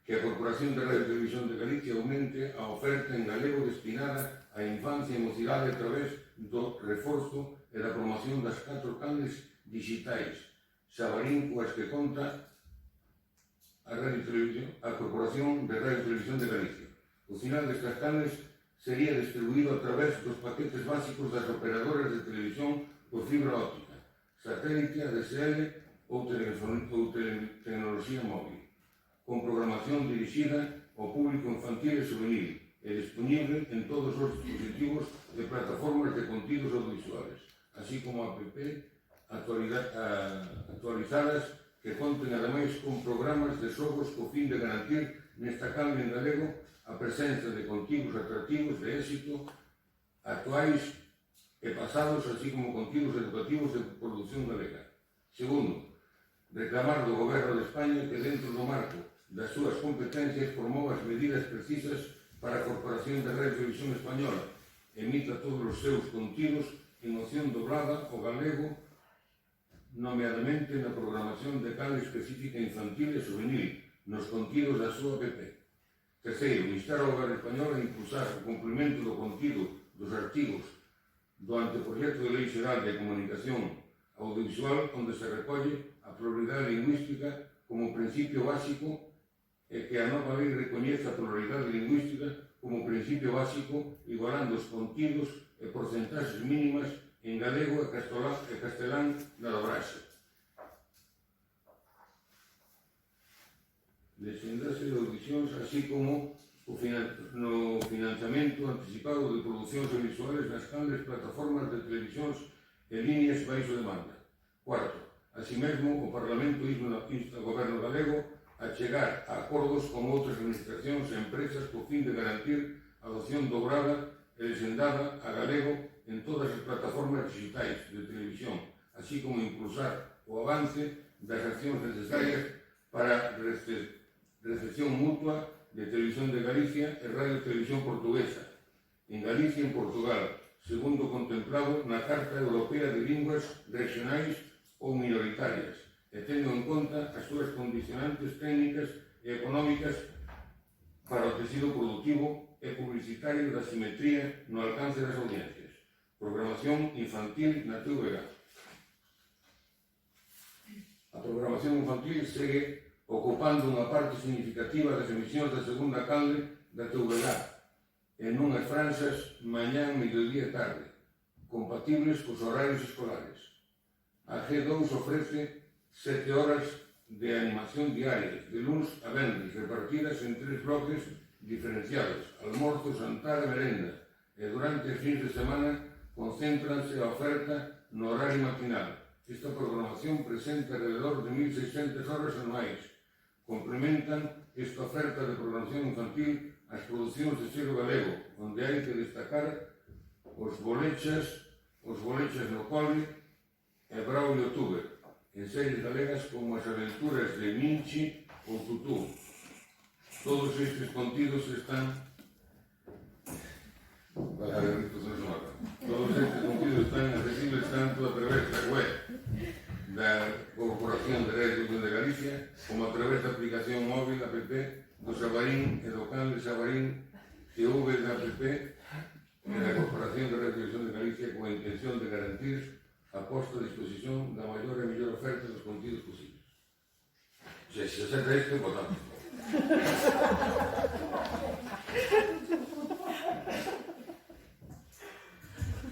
que a Corporación de Radio e Televisión de Galicia aumente a oferta en galego destinada á infancia e mocidade a través do reforzo e da promoción das 4 canles digitais Xabarín coas que conta a Corporación de Radio e Televisión de Galicia. O sinal destas canles sería distribuído a través dos paquetes básicos das operadoras de televisión por fibra óptica, satélite, ADSL ou tecnoloxía móvil, con programación dirixida ao público infantil e juvenil e disponible en todos os dispositivos de plataformas de contidos audiovisuales, así como app actualizadas que conten ademais con programas de xogos co fin de garantir nesta canle en galego a presenza de contidos atractivos de éxito actuais e pasados, así como contidos educativos de produción galega. Segundo, reclamar do Goberno de España que dentro do marco das súas competencias promova as medidas precisas para a Corporación de Radio e Televisión Española, emita todos os seus contidos en opción doblada ao galego, nomeadamente na programación de canle específica infantil e juvenil, nos contidos da súa app. Terceiro, instar ao Goberno español a impulsar o cumprimento do contido dos artigos do anteproxecto de Lei Xeral de Comunicación Audiovisual, onde se recolle a pluralidade lingüística como principio básico e que a nova lei recoñeza a pluralidade lingüística como principio básico, igualando os contidos e porcentaxes mínimas en galego e castelán na dobraxe. Desenlace de audicións, así como no financiamento anticipado de producións audiovisuales nas canles plataformas de televisións e líneas baixo demanda. Cuarto, así mesmo, o Parlamento insta ao Goberno galego a chegar a acordos con outras administracións e empresas co fin de garantir a adopción dobrada e legendada a galego en todas as plataformas digitais de televisión, así como impulsar o avance das accións necesarias para a recepción mutua de Televisión de Galicia e Radio e Televisión Portuguesa, en Galicia e en Portugal, segundo contemplado na Carta Europea de Linguas Regionais ou Minoritarias, e tendo en conta as súas condicionantes técnicas e económicas para o tecido productivo e publicitario da simetría no alcance das audiencias. Programación infantil na TVG. A programación infantil segue ocupando unha parte significativa das emisións da segunda canle da TVG en unhas franxas mañán, mediodía e tarde, compatibles cos horarios escolares. A G2 ofrece 7 horas de animación diarias, de luns a venres, repartidas en 3 bloques diferenciados, almorzo, jantar e merenda, e durante os fins de semana concéntranse a oferta no horario matinal. Esta programación presenta alrededor de 1.600 horas anuais. Complementan esta oferta de programación infantil as producións de selo galego, onde hai que destacar os bolechas no cole e Braulio Tuber, en series galegas como as aventuras de Minchi ou Tutú. Todos estes contidos están accesibles tanto a través da web da Corporación de Radio e Televisión de Galicia como a través da aplicación móvil app do Xabarín e do canle Xabarín TV da app e da Corporación de Radio e Televisión de Galicia con a intención de garantir a posta a disposición da maior e mellor oferta dos contidos posibles. Se acerca isto, votamos.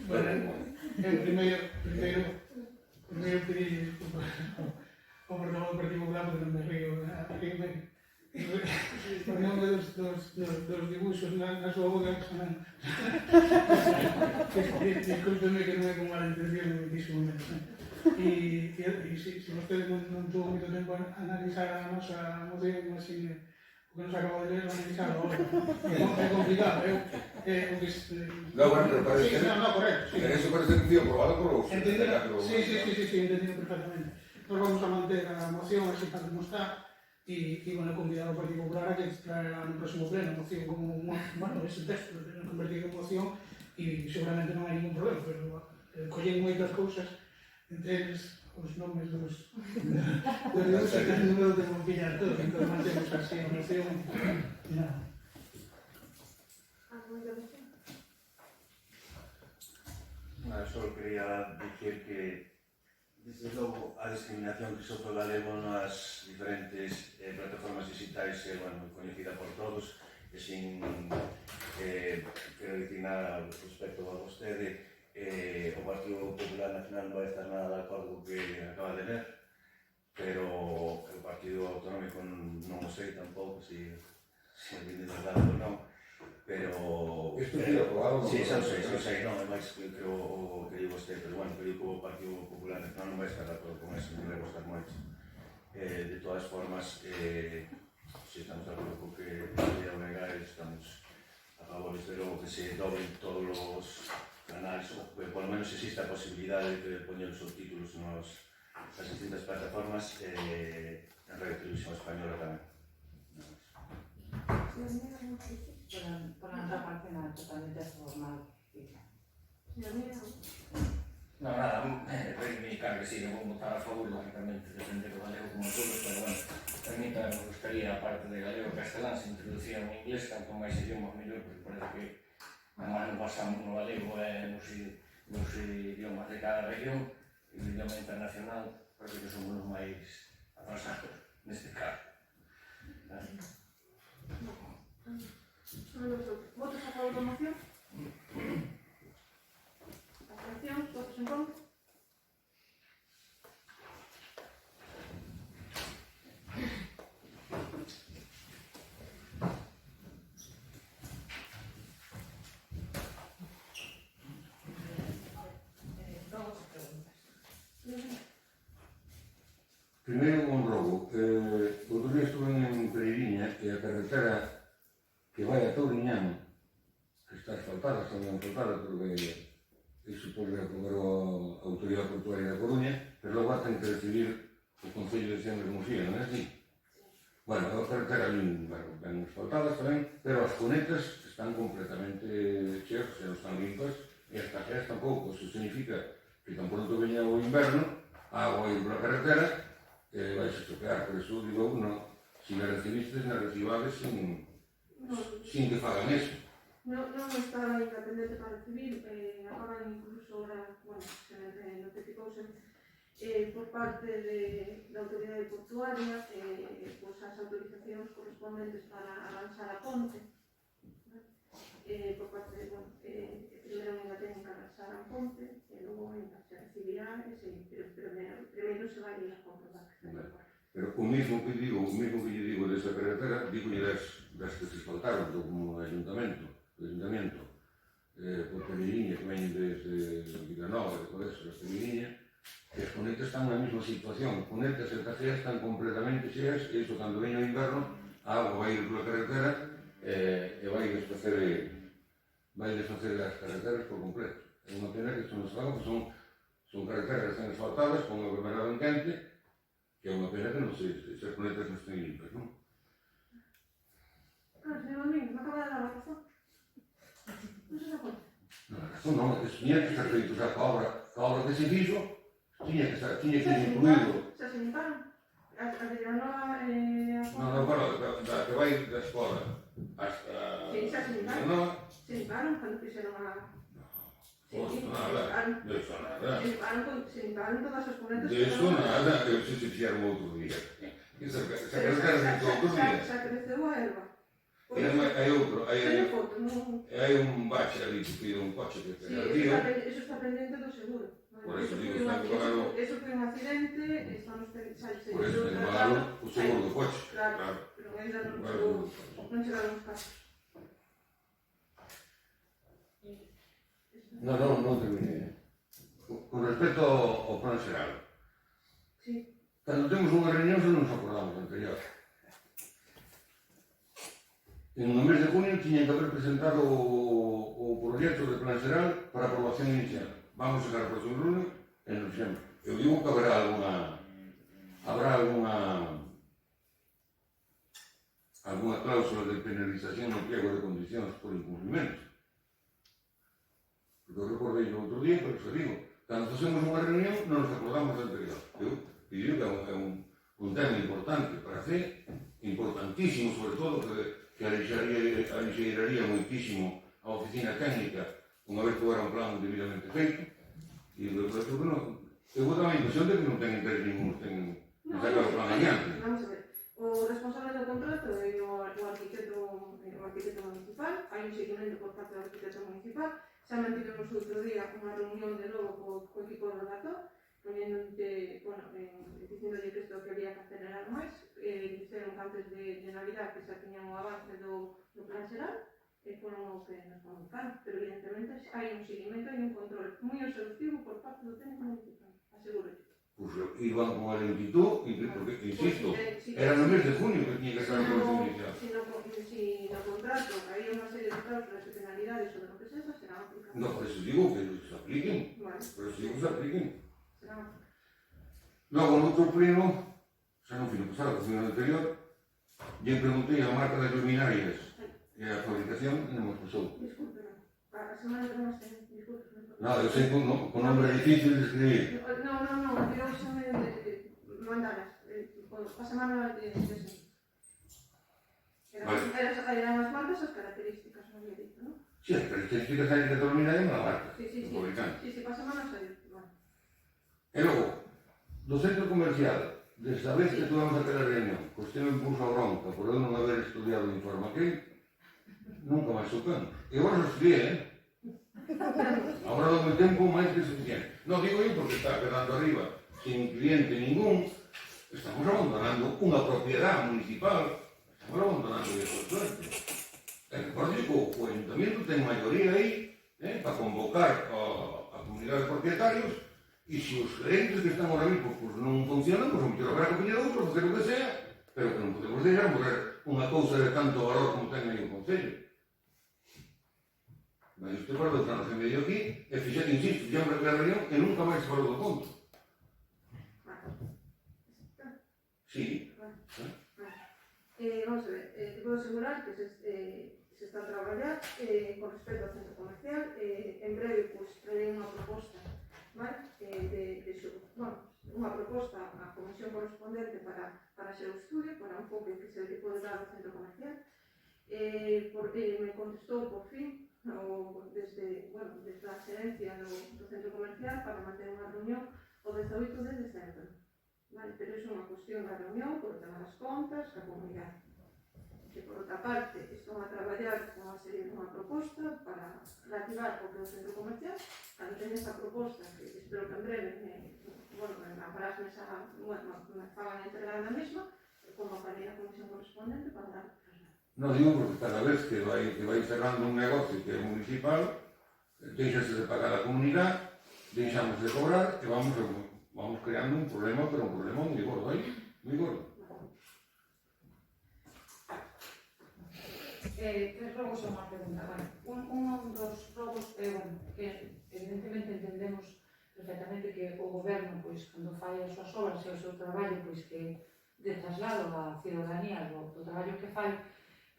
Bueno, primeiro pedir disculpas ao portavoz do Partido Popular porque non me río. O nome dos dibuixos na súa boca sonan... Discúlpeme que non é con mala intención en ese momento. E se vostede non tuvo moito tempo a analizar a nosa moción, imagine o que nos acaba de ler, analizar agora. É complicado, No, bueno, pero parece que... No, correcto, sí. En eso parece que fui aprobado por los... Sí, entendido perfectamente. Nos vamos a manter a moción así tal como está y bueno, convidar ao Partido Popular a que traerá no próximo pleno a moción como, bueno, ese texto de convertir en moción e seguramente non hai ningún problema, pero collen moitas cousas, entre eles os nomes dos dibujos que non me tengo que pillar todo, entón mantemos así a moción e nada. Solo quería dicir que desde logo a discriminación que sofre o galego nas diferentes plataformas digitais é coñecida por todos e sin quero dicir nada respecto a vostede o Partido Popular Nacional non vai estar nada de acordo co que acaba de ler, pero o Partido Autonómico non o sei tampouco se é de verdade ou non, pero... Isto foi aprobado? Sí, xa o sei, non, é máis que o que digo vostede, pero bueno, que o Partido Popular non vai estar de acordo con eso, non vai gustar moito. De todas formas, se estamos de acordo con que sería legal, estamos a favor, desde logo, que se doblen todos os canais, ou que por lo menos exista a posibilidade de poñer os subtítulos nas distintas plataformas en Radio Televisión Española tamén. Por la otra parte, nada, totalmente formal. No, nada, reivindicar que sí, que vou votar a favor, lógicamente, defender o galego como todos, pero bueno, permítame, me gustaría, aparte de galego e castelán, se introducía en inglés, tanto máis idiomas mellor, porque parece que además non pasamos no galego e nos idiomas de cada región, e o idioma internacional, parece que somos os máis avanzados neste caso. ¿Votos a favor da moción? Abstención? ¿Votos en contra? Primeiro un robo. Outro día estuve en Pereiriña e a carretera que vai a Touriñán, que está asfaltada, está moi asfaltada, porque iso pode aprobar a Autoridade Portuaria da Coruña, pero logo ten que recibir o Concello de Sengres Mosía, non é así? Bueno, a carretera ben asfaltadas tamén, pero as cunetas están completamente cheas, non están limpas, e as cajeas tampouco. Iso significa que tan pronto veña o inverno, a agua ir pola carretera, vais a choquear. Por iso digo, se me recibistes, me recibades sin que fagan eso. Non está ainda pendente para recibir, acaban incluso ahora, bueno, se notificouse por parte da Autoridade Portuaria as autorizacións correspondentes para avanzar a ponte. Por parte, primeiro ainda teñen que avanzar a ponte e logo ainda se recibirá, pero primeiro se vai a comprobar. Pero o mesmo que lle digo desta carretera, digo das que se asfaltaron como ayuntamiento, por Pereiriña, que veñen desde Vilanova, de Codeso, hasta Pereiriña, que as cunetas están na mesma situación. Cunetas e cajeas están completamente cheas, e iso, cando veña o inverno, a agua vai ir pola carretera e vai desfacer as carreteras por completo. É unha pena que isto non se faga, porque son carreteras que están asfaltadas, con a vermelada en quente, que é unha pena que non se as cunetas non estén limpas, non? Señor Domínguez, me acaba de dar a razón. Non se dá conta. Non, a razón non, que tiña que estar feito, xa, a obra que se fixo, tiña que ir incluído. Se limparon. A Vilanova... Non, da que vai da escola hasta... Sí, xa se limparon. Non, se limparon cando fixeron a... de eso nada. Se limparon todas as cunetas. De eso nada, que se fixeron outro día. Esa carretera de outro día. Xa creceu a erva. E ademais hai outro, Teño foto, non... hai un bache ali que pide un coche que Sí, pega al río. eso está pendiente do seguro. Por eso digo, está que pagalo. Eso foi un accidente, estamos pensados Por eso ten que pagalo o seguro do coche. Claro, pero ainda non chegaron os casos. Non termine. Con respecto ao plan xeral. Sí. Cando temos unha reunión se non nos acordamos do anterior. No mes de junio tiñen que haber presentado o proxecto de plan xeral para aprobación inicial. Vamos a chegar ao próximo lunes e non sempre. Eu digo que habrá alguna cláusula de penalización no pliego de condicións por incumplimentos. Porque eu recordei no outro día, pero se digo, cando facemos unha reunión non nos acordamos do anterior. Eu digo que é un tema importante para fer, importantísimo, sobre todo, que alixeiraría moitísimo a oficina técnica unha vez que hubiera un plan debidamente feito. E eu vou dar a impresión de que non ten interés ningún en sacar o plan adiante. Vamos a ver. O responsable do contrato é o arquitecto municipal, hai un seguimento por parte do arquitecto municipal. Xa mantivemos outro día unha reunión de novo co equipo do relator, poñéndote, dicíndolle que isto que había que acelerar máis, dixeron que antes de Navidad que xa tiñan o avance do plan xeral, e foron o que nos comunicaron, pero evidentemente hai un seguimento e un control moi exhaustivo por parte do técnico municipal, aseguro. Pois iban con a lentitud, porque, insisto, era no mes de junio que tiña que estar a aprobación inicial. Si no contrato hai unha serie de cláusulas de penalidades sobre o que sexa, serán aplicadas. No, por eso digo que se apliquen. Por eso digo que se apliquen. Logo, no outro pleno, xa non fui no pasado, fui no anterior, lle preguntei a marca das luminarias e a fabricación e non me pasou. Disculpe, a semana que non sei, disculpe. Nada, eu sei con nombre difícil de escribir. No, eu xa me mandaras, a semana de sí. Eran as marcas as características, non había dito, non? Sí, as características hai que determinar en unha marca. Sí, para a semana xa dito. E logo, do centro comercial, desta vez que tuvamos aquela reunión, pois que me puso a bronca por eu non haber estudiado o informe aquel, nunca máis tocamos. E agora non estudié, Agora dou tempo máis que suficiente. Non digo eu porque está quedando arriba sin cliente ningún. Estamos abandonando unha propiedade municipal. Estamos abandonando eso suerte. Recordo que o Ayuntamiento ten maioría aí para convocar a comunidade de propietarios e se os gerentes que están ahora mismo non funcionan, pois meter a ver a comunidade de outro, facer o que sea, pero que non podemos deixar morrer unha cousa de tanto valor como ten aí o Concello. Mas usted para 2 anos e medio aquí, e fixete, insisto, ya me la reunión e nunca máis falou do conto. Sí. Vamos a ver, te puedo asegurar que se está a traballar con respecto ao centro comercial. En breve, pues, traeré unha proposta, ¿vale? Unha proposta á comisión correspondente para ser o estudio, para un pouco que se le pode dar ao centro comercial. Porque me contestou por fin desde a xerencia do centro comercial para manter unha reunión o 18 de decembro. Vale, pero é unha cuestión da reunión por tema das contas, da comunidade. E por outra parte, están a traballar con unha proposta para reactivar o que é o centro comercial. Cando ten esa proposta, que espero que en breve me fagan entregar na mesma, convocaré a comisión correspondente para dar. Non digo porque cada vez que vai cerrando un negocio que é municipal, deixase de pagar a comunidade, deixamos de cobrar e vamos creando un problema, pero un problema moi gordo aí, moi gordo. Tres robos é unha pregunta. Un dos robos é, que evidentemente entendemos perfectamente que o goberno, pois, cando fai as súas obras e o seu traballo, pois, que de traslado á ciudadanía do traballo que fai,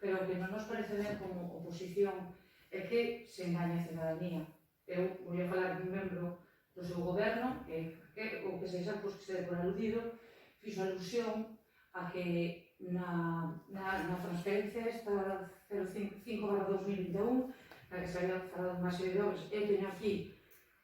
pero que non nos parece ben como oposición é que se engaña a ciudadanía. Eu vou a falar dun membro do seu goberno, que o que sexa, pois, que se dé por aludido, fixo alusión a que na transferencia esta 05/2021, na que se había falado unha serie de obras, eu teño aquí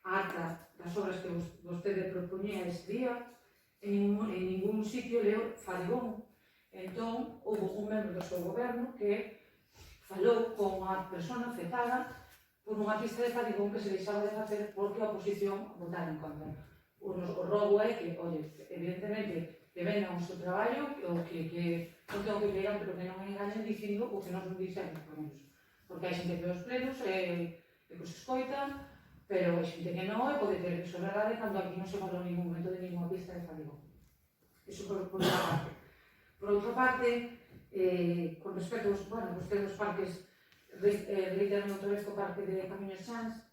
a acta das obras que vostede proponía ese día, en ningún sitio leo Faligón. Entón, houve un membro do seu goberno que falou con unha persona afectada por unha pista de Fadigón que se deixaba de facer porque a oposición votara en contra. O rogo é que, oye, evidentemente, que vendan o seu traballo, o que non tengo que creer, pero que non me engañen dicindo o que non son dixemos, por menos. Porque hai xente que ve os plenos e que os escoita, pero hai xente que non, e pode ter que ser verdade cando aquí non se falou en ningún momento de ninguna pista de Fadigón. Iso por unha parte. Por outra parte, con respecto aos, bueno, os parques, reiteran outra vez o parque de Camiños Sans,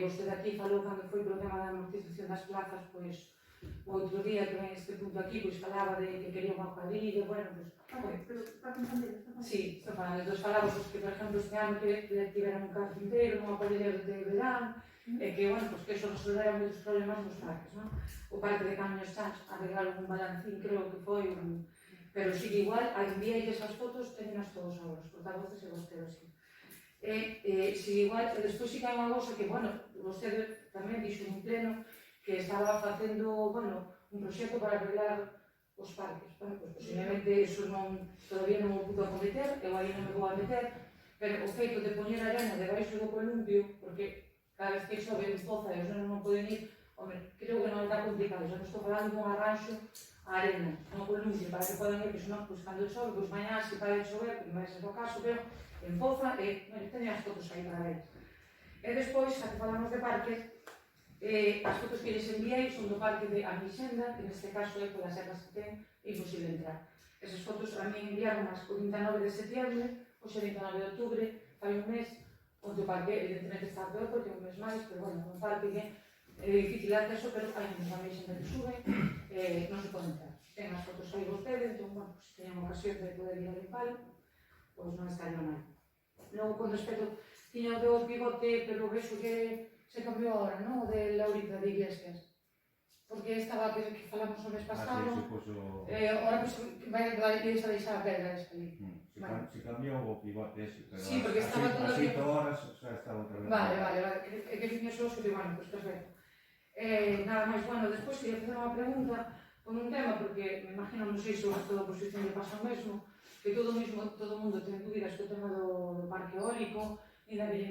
vostede aquí falou cando foi polo tema da amortización das plazas, pois, o outro día que ven este punto aquí, pois falaba de que quería unha cuadrilla, bueno, pois... Pero está pensando, está falando. Sí, está falando, entón falamos que, por exemplo, este ano que tiveran un carpinteiro, unha cuadrilla de verán, e que, bueno, pois que eso resolvera moitos problemas nos parques, non? O parque de Camiños Sans arreglaron un balancín, creo que foi un... Pero sí que igual, enviailles as fotos, teñenas todos ahora, os portavoces e vostedes, sí. Si igual, despois sí que hai unha cosa que, bueno, vostede tamén dixo nun pleno que estaba facendo, bueno, un proxecto para arreglar os parques. Bueno, pois posiblemente iso non, todavía non o pudo acometer, eu aí non me vou a meter, pero o feito de poñer arena debaixo do columpio, porque cada vez que chove en Poza e os nenos non poden ir, hombre, creo que non está complicado, xa que estou falando dun arranxo a arena, no columpio, para que podan ir, que senón, pois cando chove, pois mañá se para de chover, que non vai ser o caso, pero en Poza, teño as fotos aí para ver. E despois, xa que falamos de parques, as fotos que lles enviei son do parque de Amixenda, que neste caso é polas serras que ten, é imposible entrar. Esas fotos a mí enviaron as 29 de septiembre, hoxe 29 de octubre, fai un mes, onde o parque evidentemente está peor porque é un mes máis, pero bueno, un parque que é difícil acceso, pero hai un Amixenda que sube, non se pode entrar. Ten as fotos aí vostede, entón, bueno, se teñan ocasión de poder ir a limpalo, pois non estaría mal. Logo, con respecto, tiña o do pivote, pero vexo que se cambiou agora, non? O de Laurita de Iglesias. Porque estaba que falamos o mes pasado, se puso... ahora pois vai a deixar a pedra esta ali. Se cambiou o pivote ese, pero Sí, porque estaba todo as 8 tiempo... horas xa estaba outra vez. Vale, é que tiña só que, bueno, pois perfecto. Nada máis, bueno, despois queria facer unha pregunta con un tema, porque me imagino, non sei se o resto da oposición lle pasa o mesmo, que todo o mundo ten dúbidas co tema do parque eólico, e da que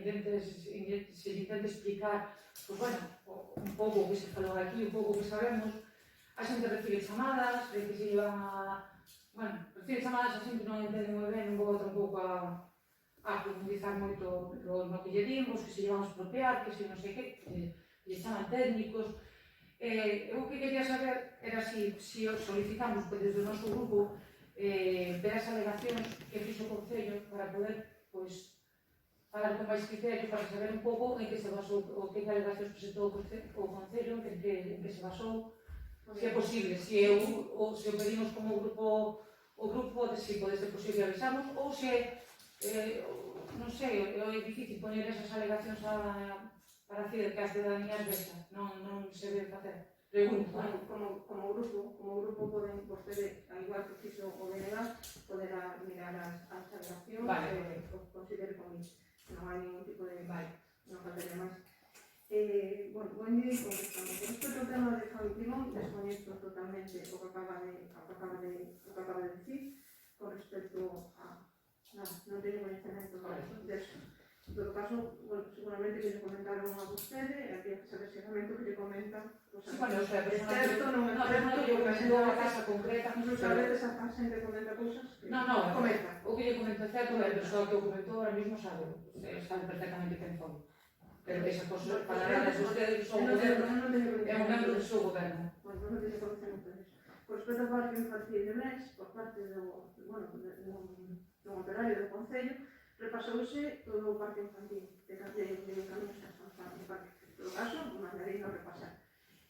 se intente explicar, pois, bueno, un pouco o que se falou aquí, un pouco o que sabemos. A xente recibe chamadas, de que se llevan a... Bueno, recibe chamadas, a xente non entende moi ben, non vou tampouco a profundizar moito no que lle dimos, que se llevan a expropiar, que se non sei que lle chaman técnicos. Eu o que quería saber era se solicitamos desde o noso grupo ver as alegacións que fixo o Concello para poder, pois, falar con máis criterio para saber un pouco en que se basou, o que alegacións presentou o Concello, en que se basou, se é posible, se o pedimos como grupo, se pode ser posible avisamos, ou se, non sei, é difícil poñer esas alegacións para que a ciudadanía vexa, non se debe facer. Pregunto, como grupo poden vostede, al igual que fixo o DNG, poder mirar as alegacións e considere comigo. Non hai ningún tipo de... non faltaría máis. Bueno, vou ir contestando. Respecto ao tema de Javi Timón, descoñezo totalmente o que acaba de decir con respecto a... non teño coñecemento deso. En todo caso, bueno, seguramente que lle comentaron a vostede e había que saber seguramente o que lle comentan. Sí, bueno, o sea, é certo, non é certo, eu comento unha casa concreta, incluso a veces a xente comenta cousas que comenta. O que lle comento é certo, a persoa que o comentou ahora mismo sabe perfectamente quen foi. Pero esas cosas, para darles ustedes, son goberno, é un membro do seu goberno. Bueno, non teño conocemento disso. Por respecto ao parque infantil de Mes, por parte do operario do Concello, repasouse todo o parque infantil de Camiños Sans de parque. En todo caso, mandarei non repasar.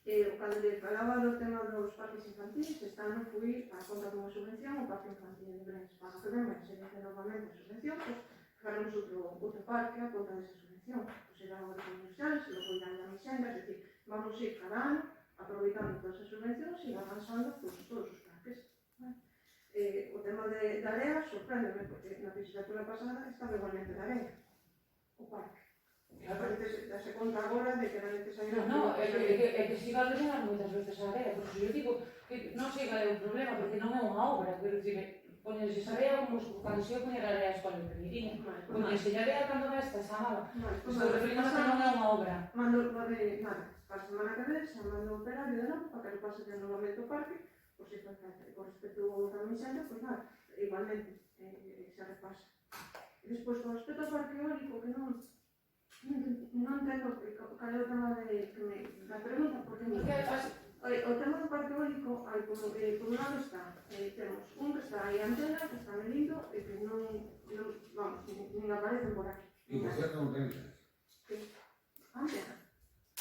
Cando le falaba do tema dos parques infantiles, este ano fui a conta dunha subvención ao parque infantil de Brens. Para que venga, se dice novamente a subvención, pues faremos outro parque a conta desa subvención. Pues será o de Comercial, se lo irán da Mixenda, es decir, vamos a ir cada ano aproveitando todas as subvencións e avanzando todos os parques. O tema de Area sorprendeme, porque na legislatura pasada estaba igualmente de Area, o parque. Parece darse conta agora de que era necesario... No, é que siga a ordenar moitas veces a Area, por iso eu digo que non sei cal é o problema, porque non é unha obra, quero dicir, poñerse esa area como cando se ia poñer a area a escola de Peñiriña. Vale, Poñerse a area cando vai esta sábado. vale, pues Estou referindo que non é unha obra. mando para a semana que ven, se mando o operario de novo, para que le pase de novamente o parque, por si falta, con respecto ao camiseta, pues nada, igualmente, se repasa. E despois, con respecto ao parque eólico, que non entendo cal é o tema da pregunta, porque o tema do parque eólico, por un lado está, temos un que está aí antena, que está medindo, e que non vamos, nin aparecen por aquí. E por certo non ten licencia. Antena,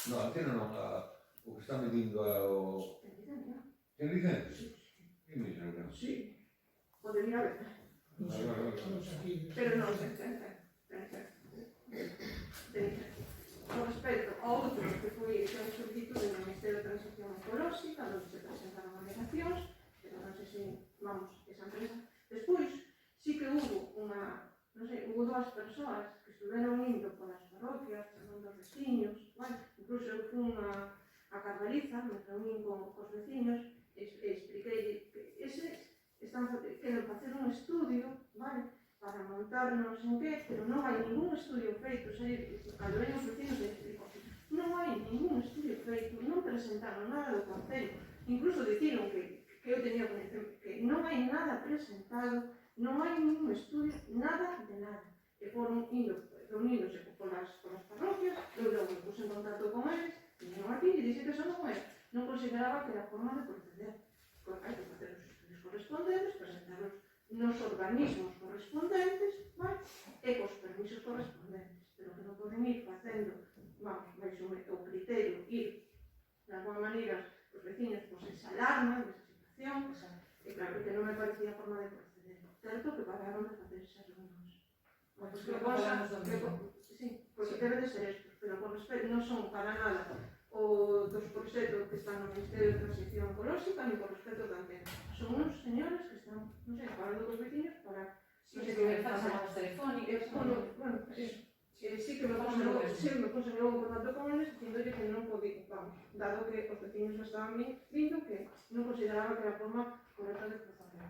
No, a antena non, o que está medindo o... ten licencia. Ten licencia? Sí, Que me dixeron que non? sí, pode vir a ver. Non sei, estamos aquí. Pero non, ten. Con respecto ao outro que foi un solicitude do Ministerio de Transición Ecolóxica, onde se presentaron alegacións, pero non sei se, vamos, esa empresa. Despois, sí que hubo hubo dúas persoas que estuveron indo polas parroquias, chamando aos veciños, bueno, incluso eu fui a Carbaliza, me reunín cos veciños, e expliquei que queren facer un estudio, vale, para montar non sei que, pero non hai ningún estudio feito, cando ven os vecinos e explico, non hai ningún estudio feito, non presentaron nada do concello, incluso diciron que eu tenía que non hai nada presentado, non hai ningún estudio, nada de nada, e foron reuníndose polas parroquias, eu logo me puse en contacto con eles, vinieron aquí e dixen que eso non consideraba que era forma de proceder, porque hai que facer os estudios correspondentes, presentarlos nos organismos correspondentes, vale? E cos permisos correspondentes, pero que non poden ir facendo, vamos, baixo o criterio, ir, de alguma maneira, os veciños, pois, esa alarma desa situación, e claro que non me parecía forma de proceder. Certo que pararon de facer esas reunións. Pois que cosa, sí, pois debe de ser estos, pero con respecto, non son para nada o dos proxectos que están no Ministerio de Transición Ecolóxica, ni por respecto da antena. Son uns señores que están, non sei, falando cos veciños para... Sí, que pasan as telefónicas. Bueno, sí que me puse logo en contacto con eles, dicindolle que non podía, vamos, dado que os veciños estaban vindo, que non consideraba que era a forma correcta de proceder.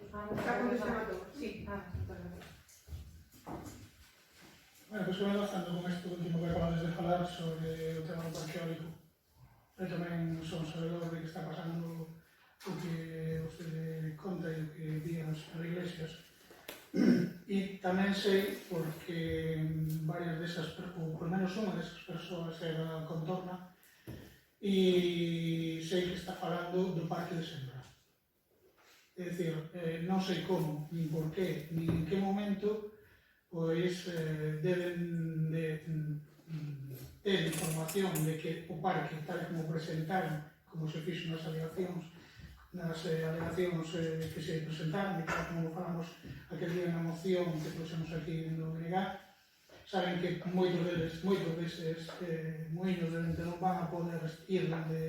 Está contestando a todos. Sí, nada, moitas gracias. Bueno, pues voy avanzando con esto último que acabamos de falar sobre o tema do parque eólico. Eu tamén son sabedor de que está pasando o que vostede conta e o que di as iglesias. E tamén sei porque varias desas, ou por menos unha desas persoas era contorna, e sei que está falando do parque de Sembra. É dicir, non sei como, nin por qué, nin en que momento, pois deben de ter información de que o parque, tal como presentaron, como se fixo nas alegacións que se presentaron, e tal como falamos aquel día na moción que puxemos aquí no BNG, saben que moitos deses moinhos de vento non van a poder ir onde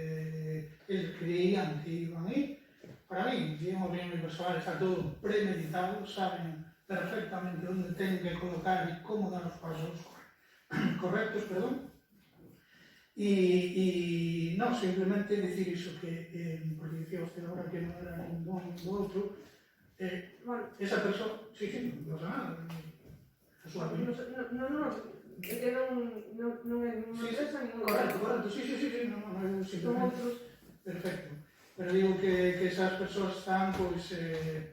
eles creían que iban a ir. Para mí, digamos, opinión personal, está todo premeditado, saben perfectamente onde ten que colocar e como dar os pasos correctos, e non simplemente dicir iso que, porque dicía usted agora que non era ningún do outro, esa persoa, sí, non pasa nada, a súa opinión. É que non é ninguna empresa, ningún... Correcto, sí, non simplemente... Perfecto. Pero digo que esas persoas están pois,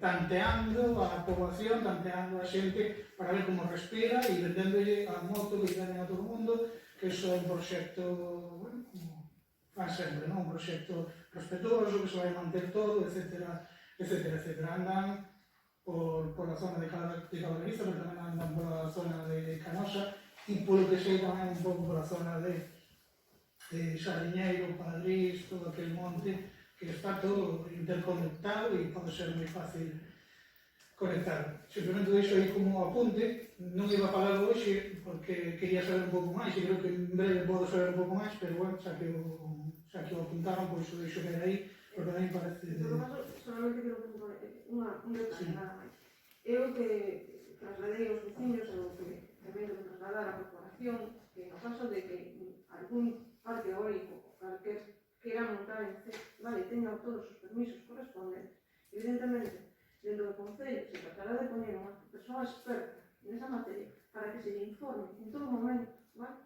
tanteando a poboación, tanteando a xente para ver como respira e vendéndolle a moto que venden a todo o mundo que iso é un proxecto, bueno, como fan sempre, non? Un proxecto respetuoso, que se vai manter todo, etcétera. Andan por a zona de Cabaleriza, pero tamén andan pola zona de Canosa e polo que sei tamén un pouco pola zona de Sardiñeiro, Padrís, todo aquel monte que está todo interconectado e pode ser moi fácil conectar. Simplemente deixo aí como apunte, non iba a falar hoxe porque quería saber un pouco máis e creo que en breve podo saber un pouco máis, pero bueno, xa que o apuntaron, pois o deixo ver aí, porque a mí parece... En todo caso, solamente quero preguntar un detalle nada máis. Eu que trasladei aos veciños, o que tamén debo trasladar á corporación, que no caso de que algún parque eólico, calquer queira montar en C, vale, teña todos os permisos correspondentes. Evidentemente, dentro do Concello se tratará de poner unha persoa experta nesa materia para que se lle informe en todo momento, vale?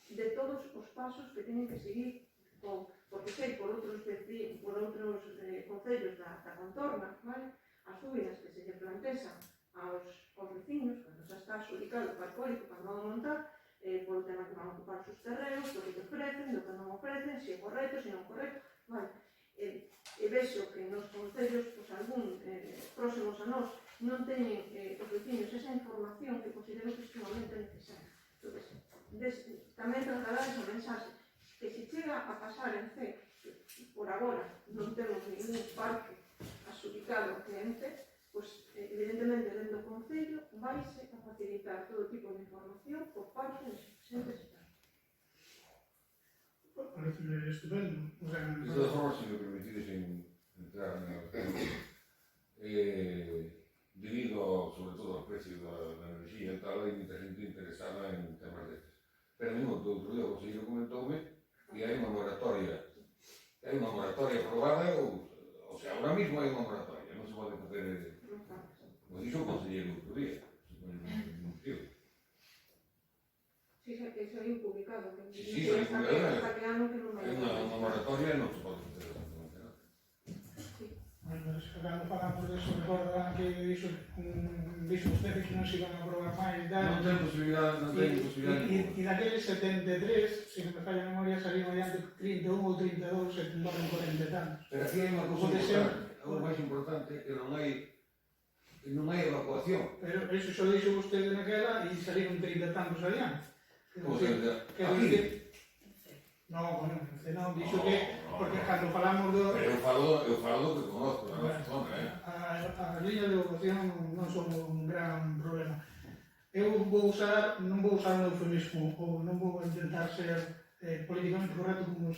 De todos os pasos que teñen que seguir, porque sei por outros concellos da contorna, vale? As dúbidas que se lle plantexan aos vecinos, cando xa está adjudicado o parque eólico, cando van a montar, polo tema que van a ocupar os terrenos, do que te ofrecen, do que non ofrecen, se é correcto, se non é correcto, vale? E vexo que nos concellos, pois algún próximos a nós, non teñen os vecinos esa información que considero que é extremamente necesaria. Entón, tamén trasladar esa mensaxe, que se chega a pasar en C, que por agora non temos ningún parque adjudicado en C, pois evidentemente dentro do Concello vaise a facilitar todo tipo de información por parte dos presentes e tal. Parece estupendo. O sea, De todas formas, si me permitís entrar en el tema, debido sobre todo al precio de la energía y tal, hay mucha gente interesada en temas de estos. Pero mismo, outro día o conselleiro comentoume que hai unha moratoria aprobada, o sea, ahora mismo hai unha moratoria, non se pode facer, como dixo o conselleiro outro día, Sí, que saiu publicado. Sí, saiu publicado. Hai unha moratoria e non se pode facer absolutamente nada. Bueno, cando falamos de eso, recorda que dixo usted que non se iban a aprobar máis, Non ten posibilidad ninguna. E daqueles 73, se non me falla a memoria, salían adiante 31 ou 32 e tumbaron 40 e tantos. Pero aquí hai unha cousa importante, algo máis importante, que non hai evacuación. Pero eso xo dixo vostede naquela e salieron 30 e tantos adiante. Como se dice, aquí? No, bueno, non, dixo que, porque cando falamos do... Pero eu falo do que conozco, da nosa zona, A liña de evacuación non son un gran problema. Eu non vou usar un eufemismo, ou non vou intentar ser políticamente correcto con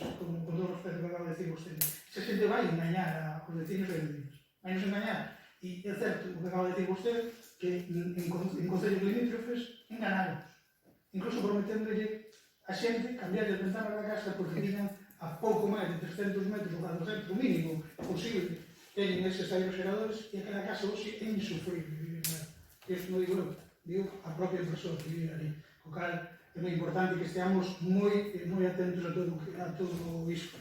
todo o respeto que acaba de decir vostede. Se a xente vai engañar aos vecinos e vecinos. Vai nos engañar. E é certo o que acaba de decir vostede, que en concellos limítrofes enganaron. Incluso prometéndolle a xente cambiar as ventanas da casa porque tiñan a pouco máis de 300 metros ou 400, o mínimo posible, teñen eses aerogeradores e aquela casa hoxe é insufrible. E isto non digo eu, digo a propia persoa que vive ali. O cal é moi importante que esteamos moi atentos a todo isto.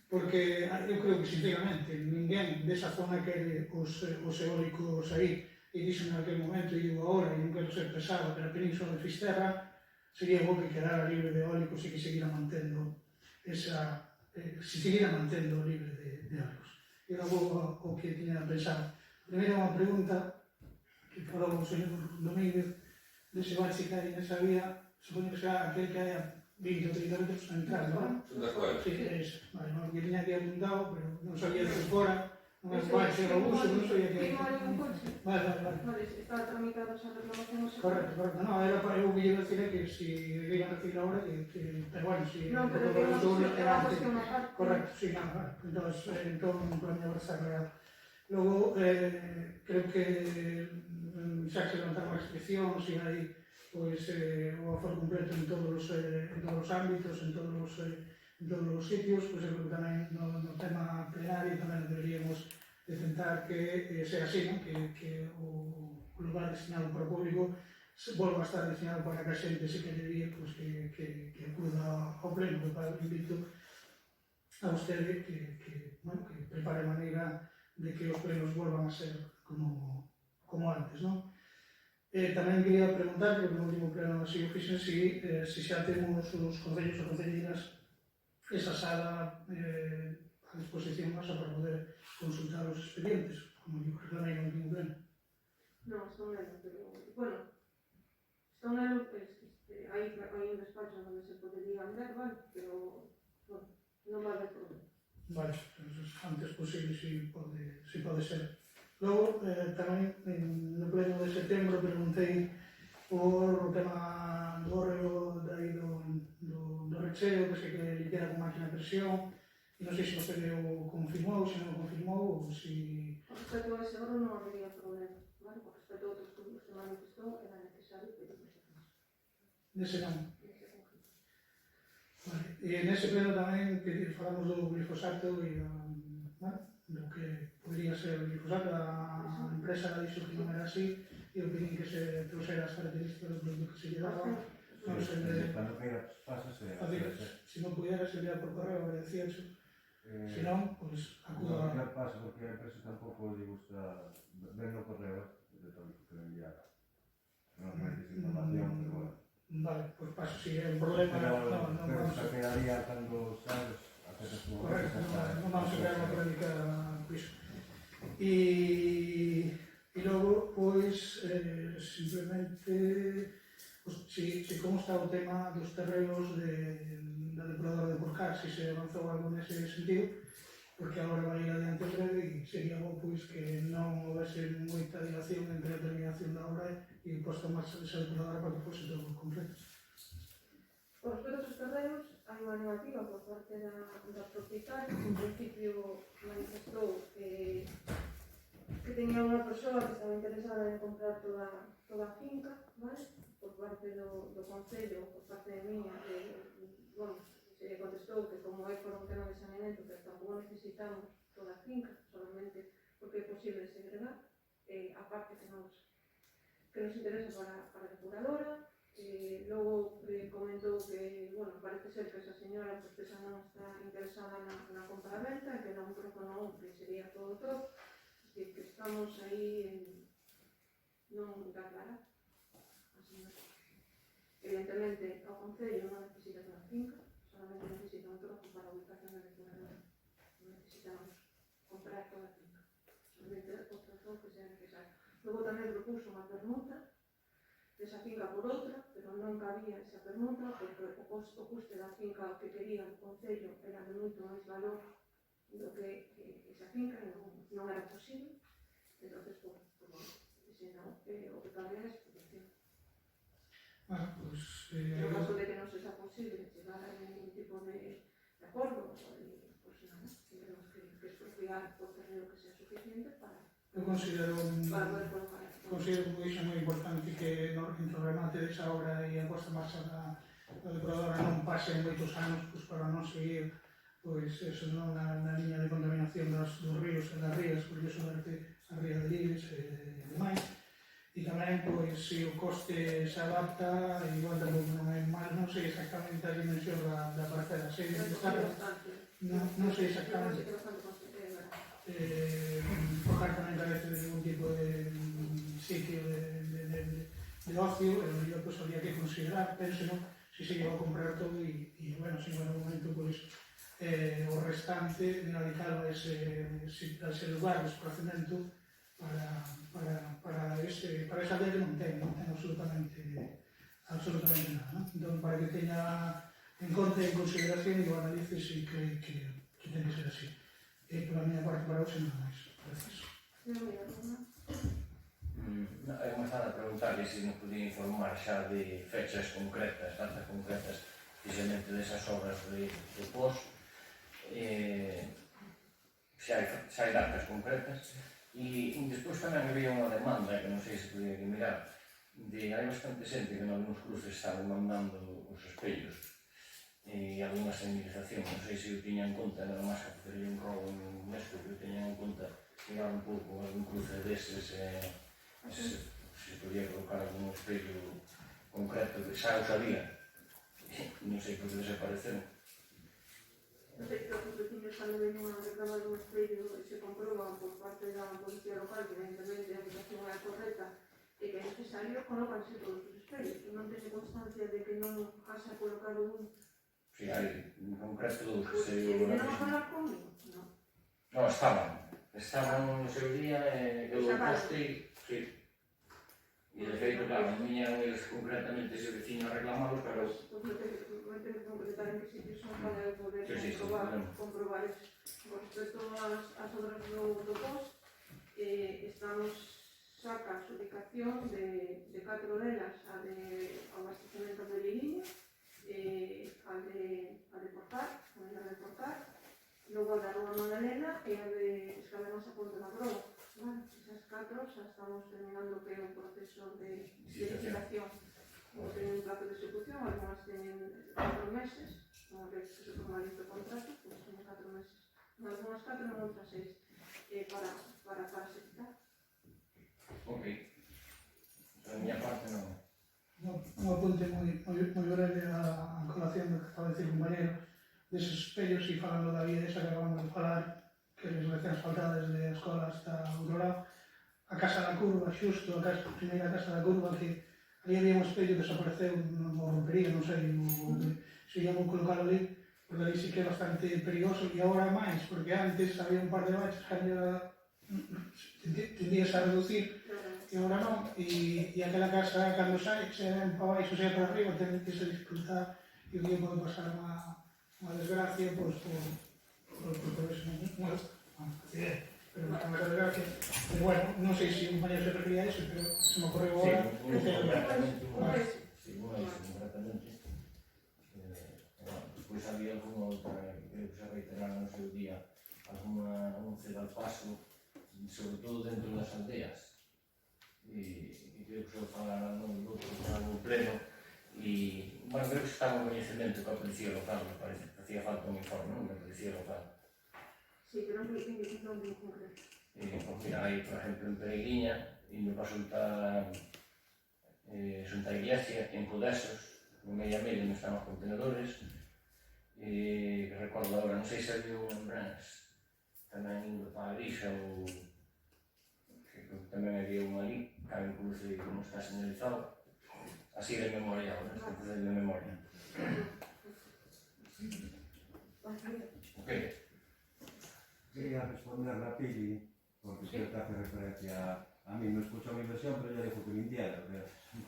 Porque eu creo que, sinceramente, ninguén desa zona quere os eólicos aí. E dixo naquele momento, e digo agora, e non quero ser pesado, pero a península de Fisterra sería bo que quedara libre de eólicos e que seguira mantendo libre de eólicos. Era o que tiña pensado. Primeiro unha pregunta que falou o señor Domínguez dese bache que hai nesa vía, supoño que será aquel que hai a 20 ou 30 metros na entrada, non? De acordo. Sí, é ese. Vale, non, que tiña aquí apuntado, pero non sabía de fora, non é bache robusto, non sabía que... Vale, está tramitado esa reclamación. Correcto. No, era para eu que decir que si iban a recibir ahora, pero bueno, si... Non, pero que era unha cuestión aparte. Correcto, sí, nada, entón, para mí agora está claro. Logo, creo que xa se levantaron as restriccións e hai o aforo completo en todos os ámbitos, en todos os sitios, pois eu creo que tamén no tema plenario tamén deberíamos de tentar que sea así, ¿no? Que o lugar destinado para o público volva a estar destinado para que a xente se quede vir, pues, que acuda ao pleno. Eu invito a vostede que prepare a maneira de que os plenos volvan a ser como antes, ¿no? Tamén quería preguntar, porque no último pleno así o fixen, se xa temos os concellos e concelleiras esa sala a disposición nosa para poder consultar os expedientes, como digo, reclamei no último pleno. Non, está un elo, pero, bueno, está un elo, hai un despacho onde se podería andar, vale, pero, bueno, non vai haber problema. Vale, antes posible si pode ser. Logo, tamén no pleno de setembro preguntei por o tema do hórreo do recheo, que se que limpiara con máquina de presión, e non sei se vostede o confirmou, se non o confirmou, ou se... Con respecto a ese hórreo non habería problema, vale? Con respecto a outros puntos que manifestou, era necesario pedir máis. Nese non. Vale, e nese pleno tamén falamos do glifosato e do que podría ser o glifosato, a empresa la dixo que non era así e eu pedín que se trouxera as características do produto que se lle daba. Non sei, Cuando quieras pásase a se non pudiera, se enviar por correo, agradecía eso. Si non, pues acudo no, a... ya pasa porque a empresa tampouco lle gusta ver no correo de tanto que le enviara. Non dice información, pero bueno. Vale, pues paso, si é un problema, Pero non vamos se a... quedaría cando sabes, haces tu Correcto, non vamos a crear unha polémica por iso. E logo, pois, simplemente, pues, si como está o tema dos terrenos da depuradora de Porcar, se avanzou algo nese sentido, porque agora vai adiante en breve e sería bo pois, que non houvese moita dilación entre a terminación da obra e posto en marcha desa depuradora para que fose todo completo. Con respecto aos terrenos, hai unha negativa por parte da propietaria, que en principio manifestou que tenía unha persoa que estaba interesada en comprar toda a finca, vale? Por parte do Concello, por parte de miña, bueno, se lle contestou que como é por un tema de saneamento, que tampouco necesitamos toda a finca, solamente porque é posible segregar, a parte que nos interesa para a depuradora. Logo comentou que, bueno, parece ser que esa señora pues, esa non está interesada na compra-venta, que non proponou que sería todo. Es decir, que estamos aí non está clara. Evidentemente, o Concello non necesita toda a finca, solamente necesita un trozo para a ubicación da depuradora. Non necesitamos comprar toda a finca, solamente o trozo que sea necesario. Logo tamén propuso unha permuta desa finca por outra, pero non cabía esa permuta porque o custe da finca que quería o Concello era de moito máis valor do que esa finca non era posible. Entón, bueno, se non, o que cabía é expropiación. Bueno, pues... En caso de que non sexa posible chegar a ningún tipo de acordo, pues nada, tendremos que expropiar o terreno que sea suficiente para considero poder colocar aquí. Considero que iso é moi importante que entre o remate desa obra e a posta en marcha da depuradora non pasen moitos anos pues, para non seguir pois, eso, non, na liña de contaminación dos ríos e das rías, porque iso verte a ría de Lires e demais. E tamén, pois, se o coste se adapta, igual tampouco non é mal, non sei exactamente a dimensión da parcela, sei que está, non sei exactamente. Porcar tamén carece de ningún tipo de sitio de ocio, e yo pues habría que considerar, penso, non, se se lleva a comprar todo e bueno, se en algún momento, pois, o restante dedicado a ese lugar de desplazamento para esa área que non ten absolutamente nada, ¿no? Entón, para que teña en conta e en consideración e o analice se cree que ten que ser así. Pola miña parte para hoxe nada máis. Gracias. Eu me estaba a preguntarle se nos podía informar xa de fechas concretas, datas concretas, precisamente desas obras de pos, xa hai datas concretas. E despois tamén había unha demanda que non sei se podía que mirar, de hai bastante xente que en algúns cruces estaban mandando os espellos e algunha señalización, non sei se o tiña en conta, nada máis que facerlle un robo nesto que o teñan en conta, mirar un pouco algún cruce deses, se podía colocar algún espello concreto que xa o sabía, non sei por que desapareceron. Non sei que os vecinos cando ven a reclamar un espello e se comproban por parte da policía local que evidentemente a aplicación é correcta e que é necesario, colócanse todos os espellos. Non teñe constancia de que non haxa colocado un. Si, hai en concreto dos que se... Non va a falar comigo? Non. Non, estaban no seu día e eu postei, sí. E de feito, claro, non viñeron eles concretamente ese veciño a reclamarlo, pero... Pois non tengo que concretar en que sitio son para eu poder comprobar eso. Con respecto ás obras do POS, estamos saca a ubicación de 4 delas, a de abastecemento de Liriño, a de Porcar, logo a da Rúa Magdalena e a de Escalemas a Ponte na Proa. Esas 4 xa estamos terminando que é un proceso de licitación. Teñen un plazo de execución, algunhas teñen 4 meses, unha vez que se formaliza o contrato, pois teñen 4 meses. Algunhas 4, non outras 6, para executar. Ok. Da miña parte non. Un apunte moi breve a colación do que estaba a decir o compañero deses espellos e falando da vía esa que acabamos de falar que les recién asfaltadas de a escola hasta outro lado a casa da curva, xusto a primeira casa da curva que ali había un espello que desapareceu no rompería, non sei se íamos colocar ali porque ali sí que é bastante perigoso e agora máis porque antes había un par de baches que tendías a reducir e agora non, e aquela casa cando sai, sea para baixo, sea para arriba, ten que se disfrutar e o día pode pasar unha desgracia, pois, por eso, accidente, pero unha desgracia. Pero bueno, non sei se o compañero se refería a eso, pero se me ocorreu agora. Sí, concretamente. Despois había alguna outra, creo que se reiterara no seu día, alguna anuncio al paso, sobre todo dentro das aldeas. E creo que se falará no pleno e, bueno, creo que está en coñecemento coa policía local, me parece que hacía falta un informe, non? Da policía local. Sí, pero non non concreto. Porque hai, por exemplo, en Pereiriña, indo para Santa Iglesia, en Codesos, no medio a medio onde están os contenedores, que recordo agora, non sei se había un en Brans, tamén indo para a Grixa ou tamén había un ali, cabe un cruce que non está señalizado, así de memoria, de memoria. Ok. Quería responder a Pili, porque creo que hace referencia a mí, no escucho mi versión, pero ya dijo que mintiera,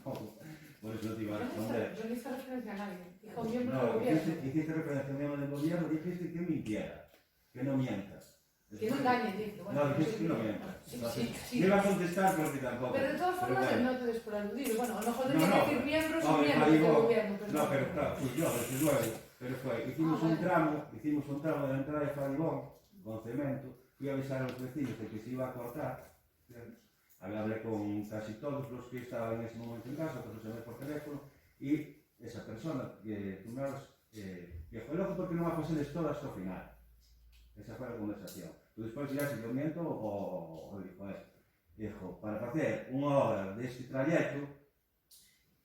por eso te iba a responder. Yo no hice referencia a nadie, dijo miembro No, del gobierno. hiciste referencia a un miembro del gobierno, dijiste que mintiera, que no mientas. Que no engañen, dice. Bueno, No, dijiste que no mientas. Sí. Me iba a contestar porque tampoco. Pero de todas formas, bueno. no te des por aludido. Bueno, a lo mejor tenía No, que decir miembros o no, miembros del digo, gobierno. No, pero claro, fui yo, desde luego. Pero fue, hicimos un tramo de la entrada de Faribón, con cemento, fui a avisar a los vecinos de que se iba a cortar. Hablé con casi todos los que estaban en ese momento en casa, pues los llamé por teléfono, y esa persona, dijo, loco, ¿por qué no me paséis todo hasta el final? Esa fue la conversación. Tú después dirás si yo miento o dijo eso. Dijo, para hacer una hora de este trayecto,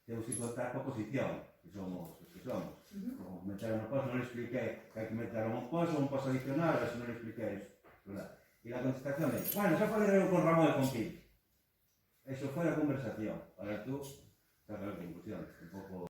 tenemos que contar con oposición, que somos los que somos. Como meter una cosa, no le expliqué que hay que meter un paso adicional, eso no le expliqué eso. ¿Verdad? Y la contestación es, bueno, eso fue con Ramón de Compil. Eso fue la conversación. Ahora tú sacas la conclusión. Un poco...